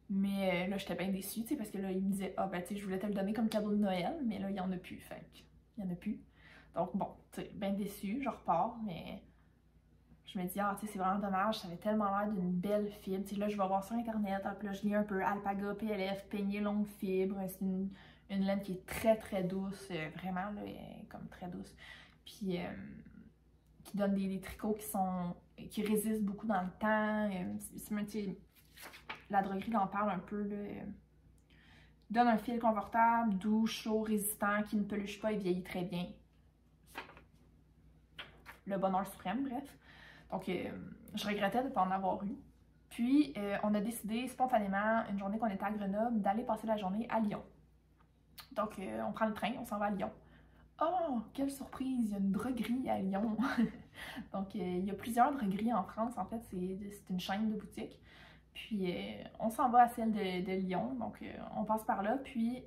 Mais là, j'étais bien déçue, tu sais, parce que là, il me disait, ah, ben, tu sais, je voulais te le donner comme cadeau de Noël, mais là, il n'y en a plus, fait que, il n'y en a plus. Donc, bon, tu sais, bien déçue, je repars, mais je me dis, ah, tu sais, c'est vraiment dommage, ça avait tellement l'air d'une belle fibre. Tu sais, là, je vais voir sur Internet, puis là, je lis un peu Alpaga, PLF, peignée longue fibre. C'est une laine qui est très douce, vraiment, là, elle est comme très douce. Puis, qui donne des tricots qui résistent beaucoup dans le temps. La droguerie en parle un peu, là. Donne un fil confortable, doux, chaud, résistant, qui ne peluche pas et vieillit très bien. Le bonheur suprême, bref. Donc, je regrettais de ne pas en avoir eu. Puis, on a décidé spontanément, une journée qu'on était à Grenoble, d'aller passer la journée à Lyon. Donc, on prend le train, on s'en va à Lyon. Oh, quelle surprise! Il y a une droguerie à Lyon. Donc, il y a plusieurs drogueries en France. En fait, c'est une chaîne de boutiques. Puis, on s'en va à celle de Lyon. Donc, on passe par là. Puis,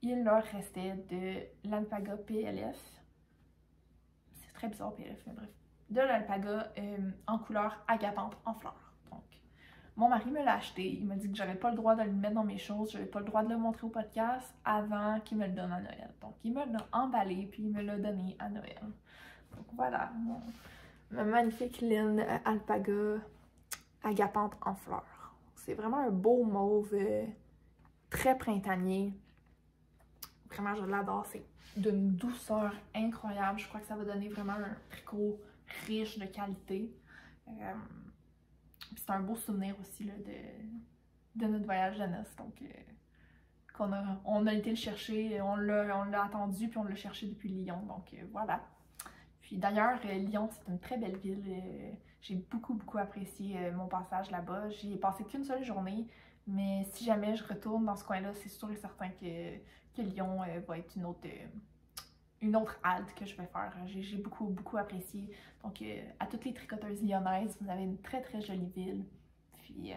il leur restait de l'Alpaga PLF. C'est très bizarre, PLF, mais bref. De l'Alpaga en couleur agapante en fleurs. Donc, mon mari me l'a acheté. Il m'a dit que j'avais pas le droit de le mettre dans mes choses, j'avais pas le droit de le montrer au podcast avant qu'il me le donne à Noël. Donc, il me l'a emballé puis il me l'a donné à Noël. Donc, voilà, ma magnifique laine Alpaga agapante en fleurs. C'est vraiment un beau mauve très printanier. Vraiment, je l'adore. C'est d'une douceur incroyable. Je crois que ça va donner vraiment un tricot riche de qualité. C'est un beau souvenir aussi là, de notre voyage de noces. Donc, on a été le chercher, on l'a attendu, puis on l'a cherché depuis Lyon. Donc, voilà. Puis d'ailleurs, Lyon, c'est une très belle ville. J'ai beaucoup apprécié mon passage là-bas. J'y ai passé qu'une seule journée, mais si jamais je retourne dans ce coin-là, c'est sûr et certain que Lyon va être une autre halte que je vais faire. J'ai beaucoup apprécié. Donc, à toutes les tricoteuses lyonnaises, vous avez une très jolie ville. Puis,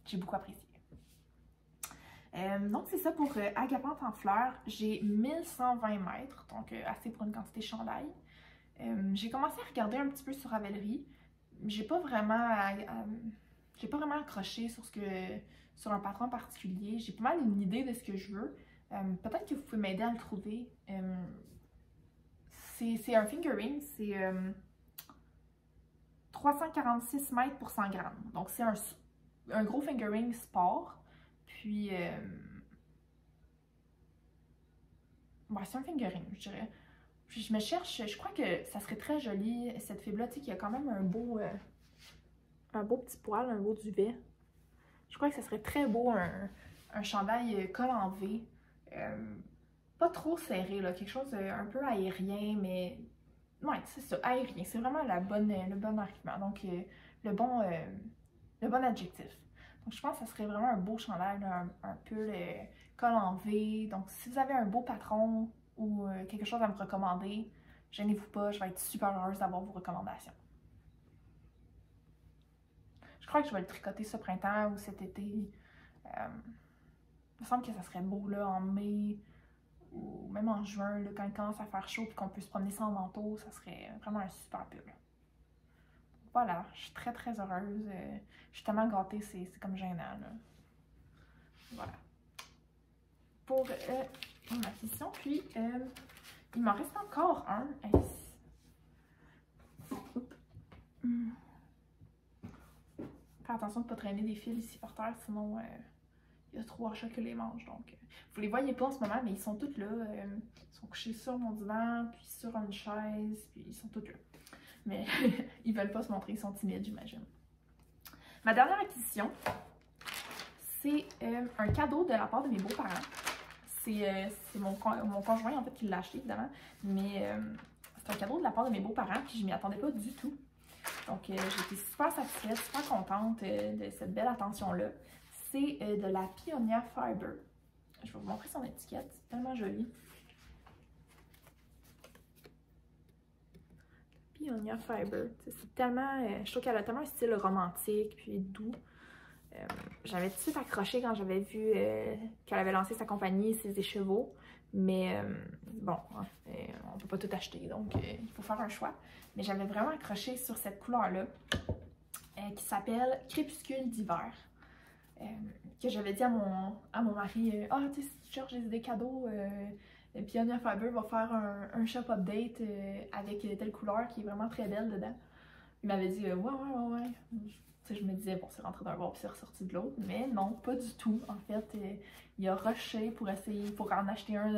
j'ai beaucoup apprécié. Donc, c'est ça pour agapante en fleurs. J'ai 1120 mètres, donc assez pour une quantité chandail. J'ai commencé à regarder un petit peu sur Ravelry. J'ai pas vraiment accroché sur un patron particulier. J'ai pas mal une idée de ce que je veux. Peut-être que vous pouvez m'aider à le trouver. C'est un fingering, c'est 346 mètres pour 100 grammes. Donc, c'est un gros fingering sport. Puis, ouais, c'est un fingering, je dirais. Puis, je me cherche, je crois que ça serait très joli, cette fibre-là, tu sais, qui a quand même un beau petit poil, un beau duvet. Je crois que ça serait très beau, un chandail col en V. Pas trop serré, là, quelque chose un peu aérien, mais ouais, c'est ça, aérien. C'est vraiment le bon argument, donc le bon adjectif. Donc je pense que ça serait vraiment un beau chandail, là, un peu col en V. Donc si vous avez un beau patron ou quelque chose à me recommander, gênez-vous pas, je vais être super heureuse d'avoir vos recommandations. Je crois que je vais le tricoter ce printemps ou cet été. Il me semble que ça serait beau là en mai ou même en juin, là, quand il commence à faire chaud et qu'on peut se promener sans manteau, ça serait vraiment un super pull. Voilà, je suis très heureuse. Je suis tellement gâtée, c'est comme gênant. Là. Voilà. Pour mon acquisition. Puis, il m'en reste encore un. Fais attention de ne pas traîner des fils ici par terre, sinon il y a trop à chat que les mange. Donc, vous les voyez pas en ce moment, mais ils sont tous là. Ils sont couchés sur mon divan, puis sur une chaise, puis ils sont tous là. Mais ils veulent pas se montrer, ils sont timides, j'imagine. Ma dernière acquisition, c'est un cadeau de la part de mes beaux-parents. C'est mon conjoint, en fait, qui l'a acheté, évidemment. Mais c'est un cadeau de la part de mes beaux-parents, puis je m'y attendais pas du tout. Donc, j'ai été super satisfaite, super contente de cette belle attention-là. C'est de la Pioneer Fiber. Je vais vous montrer son étiquette, c'est tellement joli. Pioneer Fiber, c'est tellement... je trouve qu'elle a tellement un style romantique, puis doux. J'avais tout de suite accroché quand j'avais vu qu'elle avait lancé sa compagnie, ses écheveaux. Mais bon, hein, on peut pas tout acheter, donc il faut faire un choix. Mais j'avais vraiment accroché sur cette couleur-là, qui s'appelle Crépuscule d'hiver. Que j'avais dit à mon mari, ah, tu sais, si tu cherches des cadeaux, Pioneer Fiber va faire un shop update avec telle couleur qui est vraiment très belle dedans. Il m'avait dit, ouais. Je me disais, bon, c'est rentré d'un bord puis c'est ressorti de l'autre, mais non, pas du tout. En fait, il a rushé pour en acheter un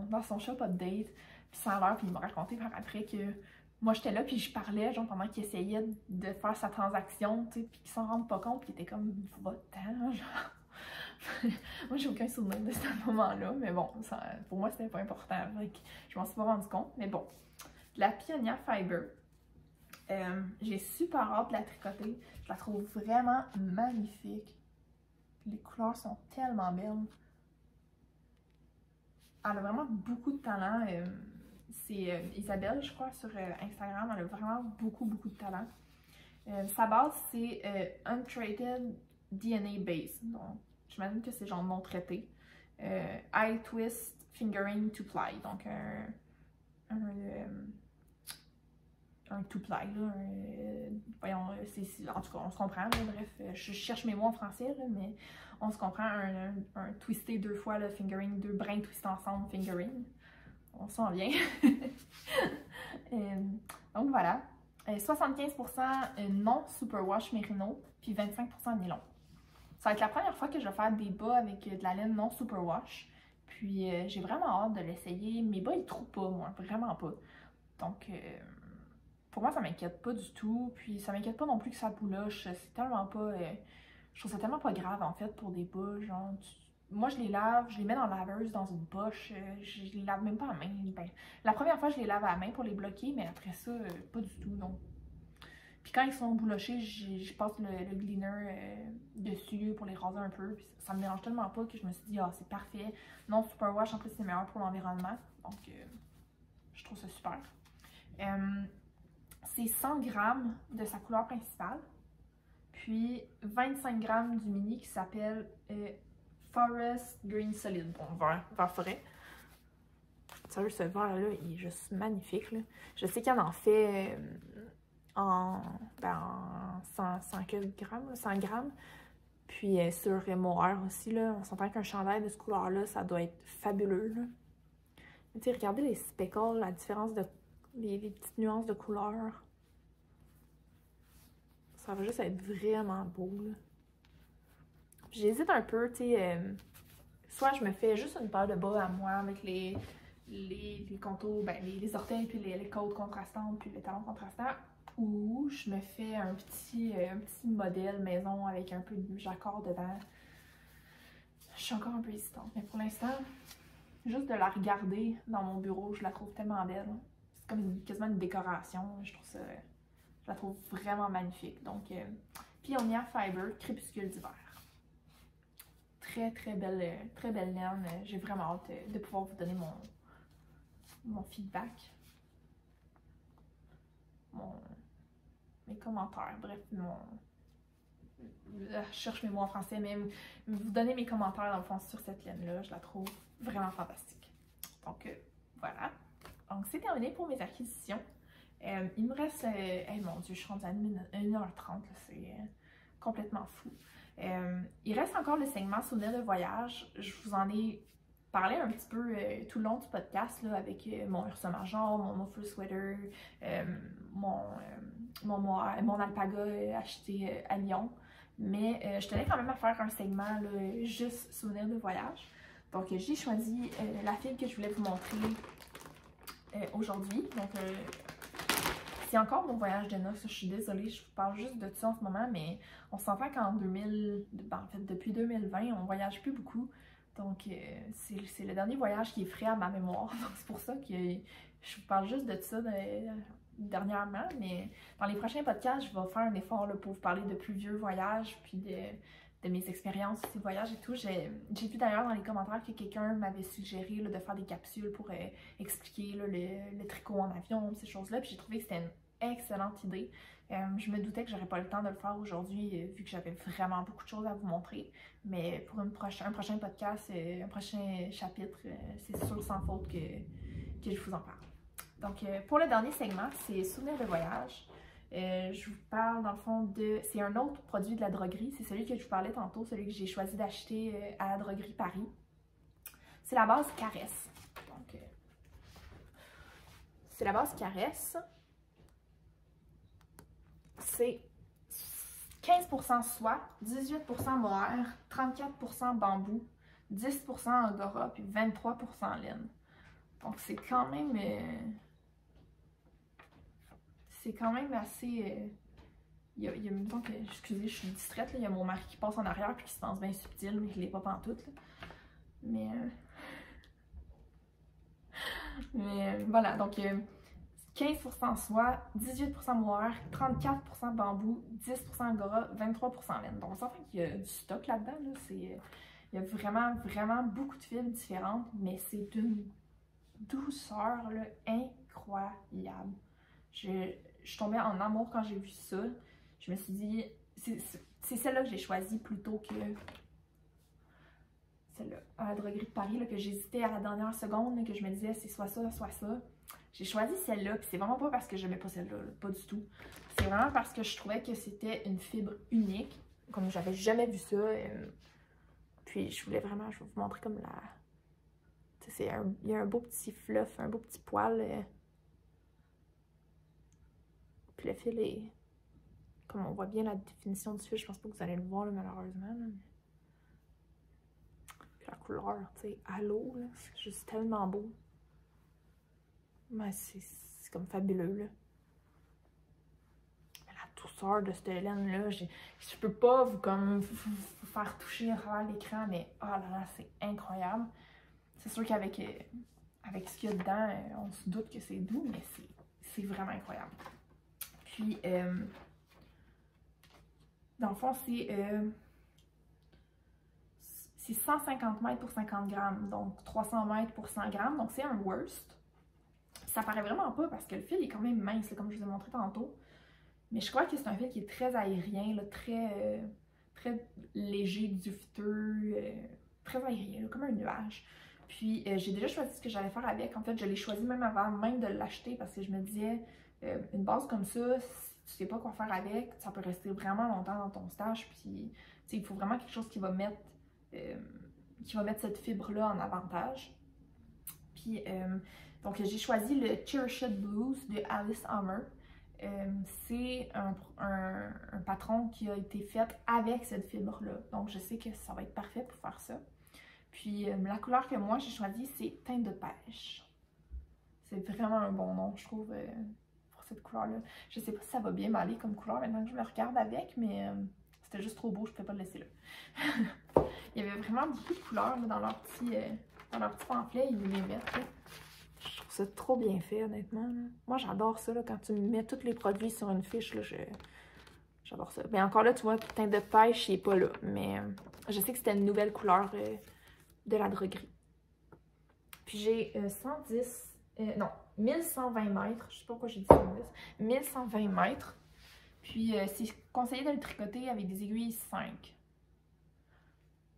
dans son shop update, puis sans l'heure, puis il m'a raconté par après que moi j'étais là, puis je parlais, genre pendant qu'il essayait de faire sa transaction, tu sais, puis qu'il s'en rende pas compte, puis il était comme, va-t'en, genre. Moi, j'ai aucun souvenir de ce moment-là, mais bon, pour moi, c'était pas important, donc je m'en suis pas rendu compte, mais bon. La Pioneer Fiber. J'ai super hâte de la tricoter. Je la trouve vraiment magnifique. Les couleurs sont tellement belles. Elle a vraiment beaucoup de talent. C'est Isabelle, je crois, sur Instagram. Elle a vraiment beaucoup de talent. Sa base, c'est Untreated DNA Base. Donc, j'imagine que c'est genre non traité. Eye Twist Fingering to Ply. Donc, un two-ply, là, voyons, en tout cas, on se comprend, là, bref, je cherche mes mots en français, là, mais on se comprend, un twisté 2 fois, là, fingering, 2 brins twistés ensemble, fingering, on s'en vient. Donc voilà, 75% non superwash mérino, puis 25% nylon. Ça va être la première fois que je vais faire des bas avec de la laine non superwash, puis j'ai vraiment hâte de l'essayer. Mes bas, ils trouvent pas, moi, vraiment pas. Donc, pour moi, ça m'inquiète pas du tout, puis ça m'inquiète pas non plus que ça bouloche, c'est tellement pas... je trouve ça tellement pas grave, en fait, pour des bas, genre... Moi, je les lave, je les mets dans la laveuse, dans une poche, je les lave même pas à main. Ben, la première fois, je les lave à la main pour les bloquer, mais après ça, pas du tout, non. Puis quand ils sont boulochés, je passe le cleaner dessus pour les raser un peu, puis ça me dérange tellement pas que je me suis dit, ah, c'est parfait. Non, superwash, en plus, c'est meilleur pour l'environnement, donc je trouve ça super. C'est 100 grammes de sa couleur principale, puis 25 grammes du mini qui s'appelle Forest Green Solid, bon, vert forêt. Sérieux, ce vert-là, il est juste magnifique, là. Je sais qu'il y en fait en 100 grammes, 100 grammes. Puis sur Mohair aussi, là, on s'entend qu'un chandail de cette couleur-là, ça doit être fabuleux, là. Tu sais, regardez les speckles, la différence de... Les petites nuances de couleur. Ça va juste être vraiment beau, là. J'hésite un peu, tu sais, soit je me fais juste une paire de bas à moi avec les contours, ben les orteils, puis les côtes contrastantes, puis les talons contrastants, ou je me fais un petit modèle maison avec un peu de jacquard dedans. Je suis encore un peu hésitante, mais pour l'instant, juste de la regarder dans mon bureau, je la trouve tellement belle. C'est comme quasiment une décoration, je trouve ça... Je la trouve vraiment magnifique. Donc, Pioneer Fiber, Crépuscule d'hiver. Très belle laine. J'ai vraiment hâte de pouvoir vous donner mon feedback. Mes commentaires. Bref, je cherche mes mots en français, mais vous donner mes commentaires dans le fond sur cette laine-là. Je la trouve vraiment fantastique. Donc, voilà. Donc, c'est terminé pour mes acquisitions. Il me reste... mon Dieu, je suis rendue à 1h30, c'est complètement fou. Il reste encore le segment souvenirs de voyage. Je vous en ai parler un petit peu tout le long du podcast là, avec mon Ursa Major, mon full sweater, mon alpaga acheté à Lyon. Mais je tenais quand même à faire un segment là, juste souvenir de voyage. Donc j'ai choisi la fibre que je voulais vous montrer aujourd'hui. Donc c'est encore mon voyage de noces. Je suis désolée, je vous parle juste de ça en ce moment, mais on s'entend qu'en 2000, en fait depuis 2020, on voyage plus beaucoup. Donc c'est le dernier voyage qui est frais à ma mémoire. Donc c'est pour ça que je vous parle juste de ça dernièrement. Mais dans les prochains podcasts, je vais faire un effort là, pour vous parler de plus vieux voyages, puis de mes expériences aussi de voyage et tout. J'ai vu d'ailleurs dans les commentaires que quelqu'un m'avait suggéré là, de faire des capsules pour expliquer là, le tricot en avion, ces choses-là. Puis j'ai trouvé que c'était une excellente idée. Je me doutais que j'aurais pas le temps de le faire aujourd'hui vu que j'avais vraiment beaucoup de choses à vous montrer. Mais pour un prochain podcast, un prochain chapitre, c'est sûr sans faute que je vous en parle. Donc pour le dernier segment, c'est souvenirs de voyage. Je vous parle dans le fond de... C'est un autre produit de la droguerie. C'est celui que je vous parlais tantôt, celui que j'ai choisi d'acheter à la droguerie Paris. C'est la base Caresse. Donc, c'est la base Caresse. C'est 15% soie, 18% mohair, 34% bambou, 10% angora, puis 23% laine. Donc c'est quand même... c'est quand même assez... il y a même temps que... Excusez, je suis distraite, là, il y a mon mari qui passe en arrière puis qui se pense bien subtil, mais je l'ai pas pantoute. Là. Mais voilà, donc 15% soie, 18% mohair, 34% bambou, 10% angora, 23% laine. Donc on sent qu'il y a du stock là-dedans. Là. Il y a vraiment, vraiment beaucoup de fibres différentes, mais c'est d'une douceur là, incroyable. Je suis tombée en amour quand j'ai vu ça. Je me suis dit, c'est celle-là que j'ai choisie plutôt que celle-là, à la droguerie de Paris, là, que j'hésitais à la dernière seconde, là, que je me disais c'est soit ça, soit ça. J'ai choisi celle-là, puis c'est vraiment pas parce que j'aimais pas celle-là, pas du tout. C'est vraiment parce que je trouvais que c'était une fibre unique, comme j'avais jamais vu ça. Puis je voulais vraiment, je vais vous montrer comme la... il y a un beau petit fluff, un beau petit poil. Puis le fil est... Comme on voit bien la définition du fil, je pense pas que vous allez le voir là, malheureusement. Là. Puis la couleur, tu sais, à l'eau, c'est juste tellement beau. Mais c'est comme fabuleux, là. Mais la douceur de cette laine-là, je peux pas vous faire toucher à l'écran, mais oh là là, c'est incroyable. C'est sûr qu'avec ce qu'il y a dedans, on se doute que c'est doux, mais c'est vraiment incroyable. Puis, dans le fond, c'est 150 mètres pour 50 grammes, donc 300 mètres pour 100 grammes, donc c'est un worst. Ça paraît vraiment pas parce que le fil est quand même mince, là, comme je vous ai montré tantôt. Mais je crois que c'est un fil qui est très aérien, là, très léger, diffuteux, très aérien, là, comme un nuage. Puis j'ai déjà choisi ce que j'allais faire avec. En fait, je l'ai choisi même avant même de l'acheter parce que je me disais, une base comme ça, si tu sais pas quoi faire avec, ça peut rester vraiment longtemps dans ton stash. Puis il faut vraiment quelque chose qui va mettre cette fibre-là en avantage. Puis donc j'ai choisi le Cherished Blues de Alice Hammer. C'est un patron qui a été fait avec cette fibre-là. Donc je sais que ça va être parfait pour faire ça. Puis la couleur que moi j'ai choisie, c'est teinte de pêche. C'est vraiment un bon nom, je trouve, pour cette couleur-là. Je sais pas si ça va bien m'aller comme couleur maintenant que je me regarde avec, mais c'était juste trop beau, je ne pouvais pas le laisser là. Il y avait vraiment beaucoup de couleurs là, dans leur petit pamphlet, ils les mettent. Là. Je trouve ça trop bien fait, honnêtement. Là. Moi, j'adore ça, là, quand tu mets tous les produits sur une fiche, là, j'adore ça. Mais encore là, tu vois, teinte de pêche, il n'est pas là. Mais je sais que c'était une nouvelle couleur de la droguerie. Puis j'ai 1120 mètres. Je sais pas pourquoi j'ai dit 110. 1120 mètres. Puis c'est conseillé de le tricoter avec des aiguilles 5.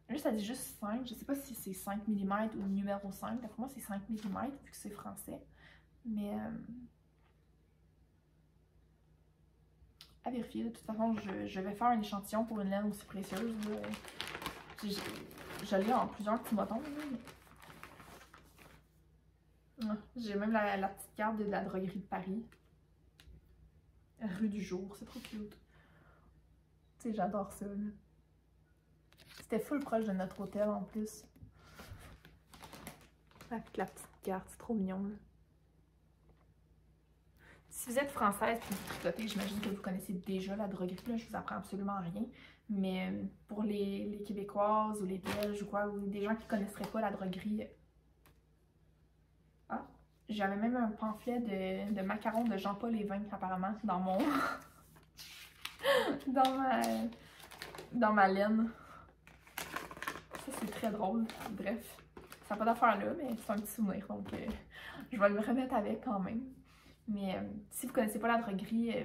Là, ça dit juste 5. Je sais pas si c'est 5 mm ou numéro 5. D'après moi, c'est 5 mm vu que c'est français. Mais à vérifier. De toute façon, je vais faire un échantillon pour une laine aussi précieuse. Je l'ai en plusieurs petits bâtons. J'ai même la petite carte de la droguerie de Paris. Rue du Jour, c'est trop cute. Tu sais, j'adore ça, là. C'était full proche de notre hôtel, en plus. Avec la petite carte, c'est trop mignon, là. Si vous êtes française et vous tricotez, j'imagine que vous connaissez déjà la droguerie, là, je vous apprends absolument rien. Mais pour les Québécoises ou les Belges ou quoi, ou des gens qui ne connaisseraient pas la droguerie... Ah, j'avais même un pamphlet de macarons de Jean-Paul Évin, apparemment, dans mon... dans ma laine. Ça, c'est très drôle. Bref, ça n'a pas d'affaire là, mais c'est un petit souvenir, donc je vais le remettre avec quand même. Mais si vous ne connaissez pas la droguerie,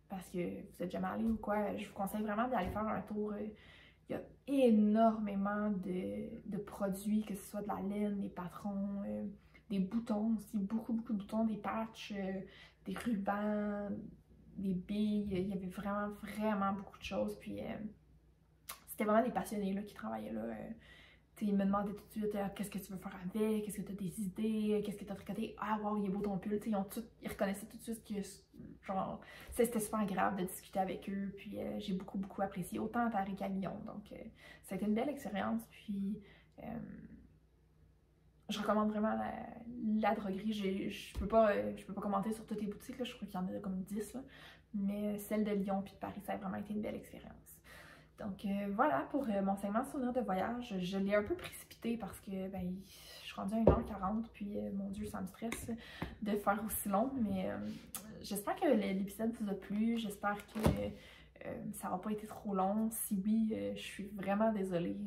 parce que vous êtes jamais allé ou quoi, je vous conseille vraiment d'aller faire un tour. Il y a énormément de produits, que ce soit de la laine, des patrons, des boutons aussi, beaucoup de boutons, des patchs, des rubans, des billes. Il y avait vraiment beaucoup de choses. Puis c'était vraiment des passionnés là, qui travaillaient là. Ils me demandaient tout de suite qu'est-ce que tu veux faire avec, qu'est-ce que tu as des idées, qu'est-ce que tu as tricoté, ah wow, il est beau ton pull. Ils reconnaissaient tout de suite que genre, c'était super agréable de discuter avec eux. Puis j'ai beaucoup apprécié, autant à Paris qu'à Lyon. Donc ça a été une belle expérience. Puis je recommande vraiment la droguerie. Je peux pas commenter sur toutes les boutiques, là. Je crois qu'il y en a comme 10. Là. Mais celle de Lyon puis de Paris, ça a vraiment été une belle expérience. Donc voilà pour mon segment souvenir de voyage. Je l'ai un peu précipité parce que ben, je suis rendue à 1h40, puis mon Dieu, ça me stresse de faire aussi long. Mais j'espère que l'épisode vous a plu. J'espère que ça n'aura pas été trop long. Si oui, je suis vraiment désolée.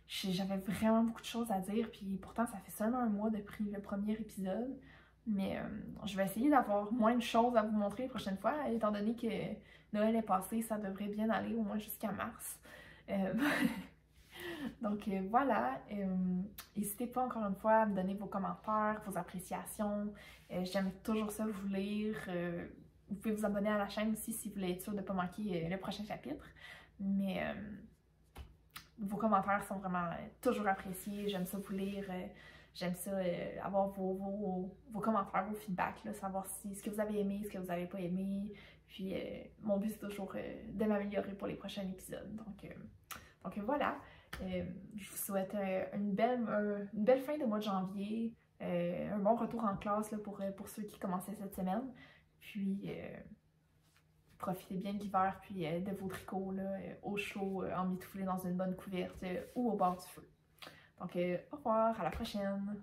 J'avais vraiment beaucoup de choses à dire, puis pourtant ça fait seulement un mois depuis le premier épisode. Mais je vais essayer d'avoir moins de choses à vous montrer la prochaine fois, étant donné que Noël est passé, ça devrait bien aller au moins jusqu'à mars. Donc voilà, n'hésitez pas encore une fois à me donner vos commentaires, vos appréciations. J'aime toujours ça vous lire. Vous pouvez vous abonner à la chaîne aussi si vous voulez être sûr de ne pas manquer le prochain chapitre. Mais vos commentaires sont vraiment toujours appréciés. J'aime ça vous lire. J'aime ça avoir vos commentaires, vos feedbacks, là, savoir ce que vous avez aimé, ce que vous n'avez pas aimé. Puis mon but, c'est toujours de m'améliorer pour les prochains épisodes. Donc voilà, je vous souhaite une belle fin de mois de janvier, un bon retour en classe là, pour ceux qui commençaient cette semaine. Puis profitez bien de l'hiver, puis de vos tricots là, au chaud, emmitouflés dans une bonne couverte ou au bord du feu. Donc, au revoir, à la prochaine!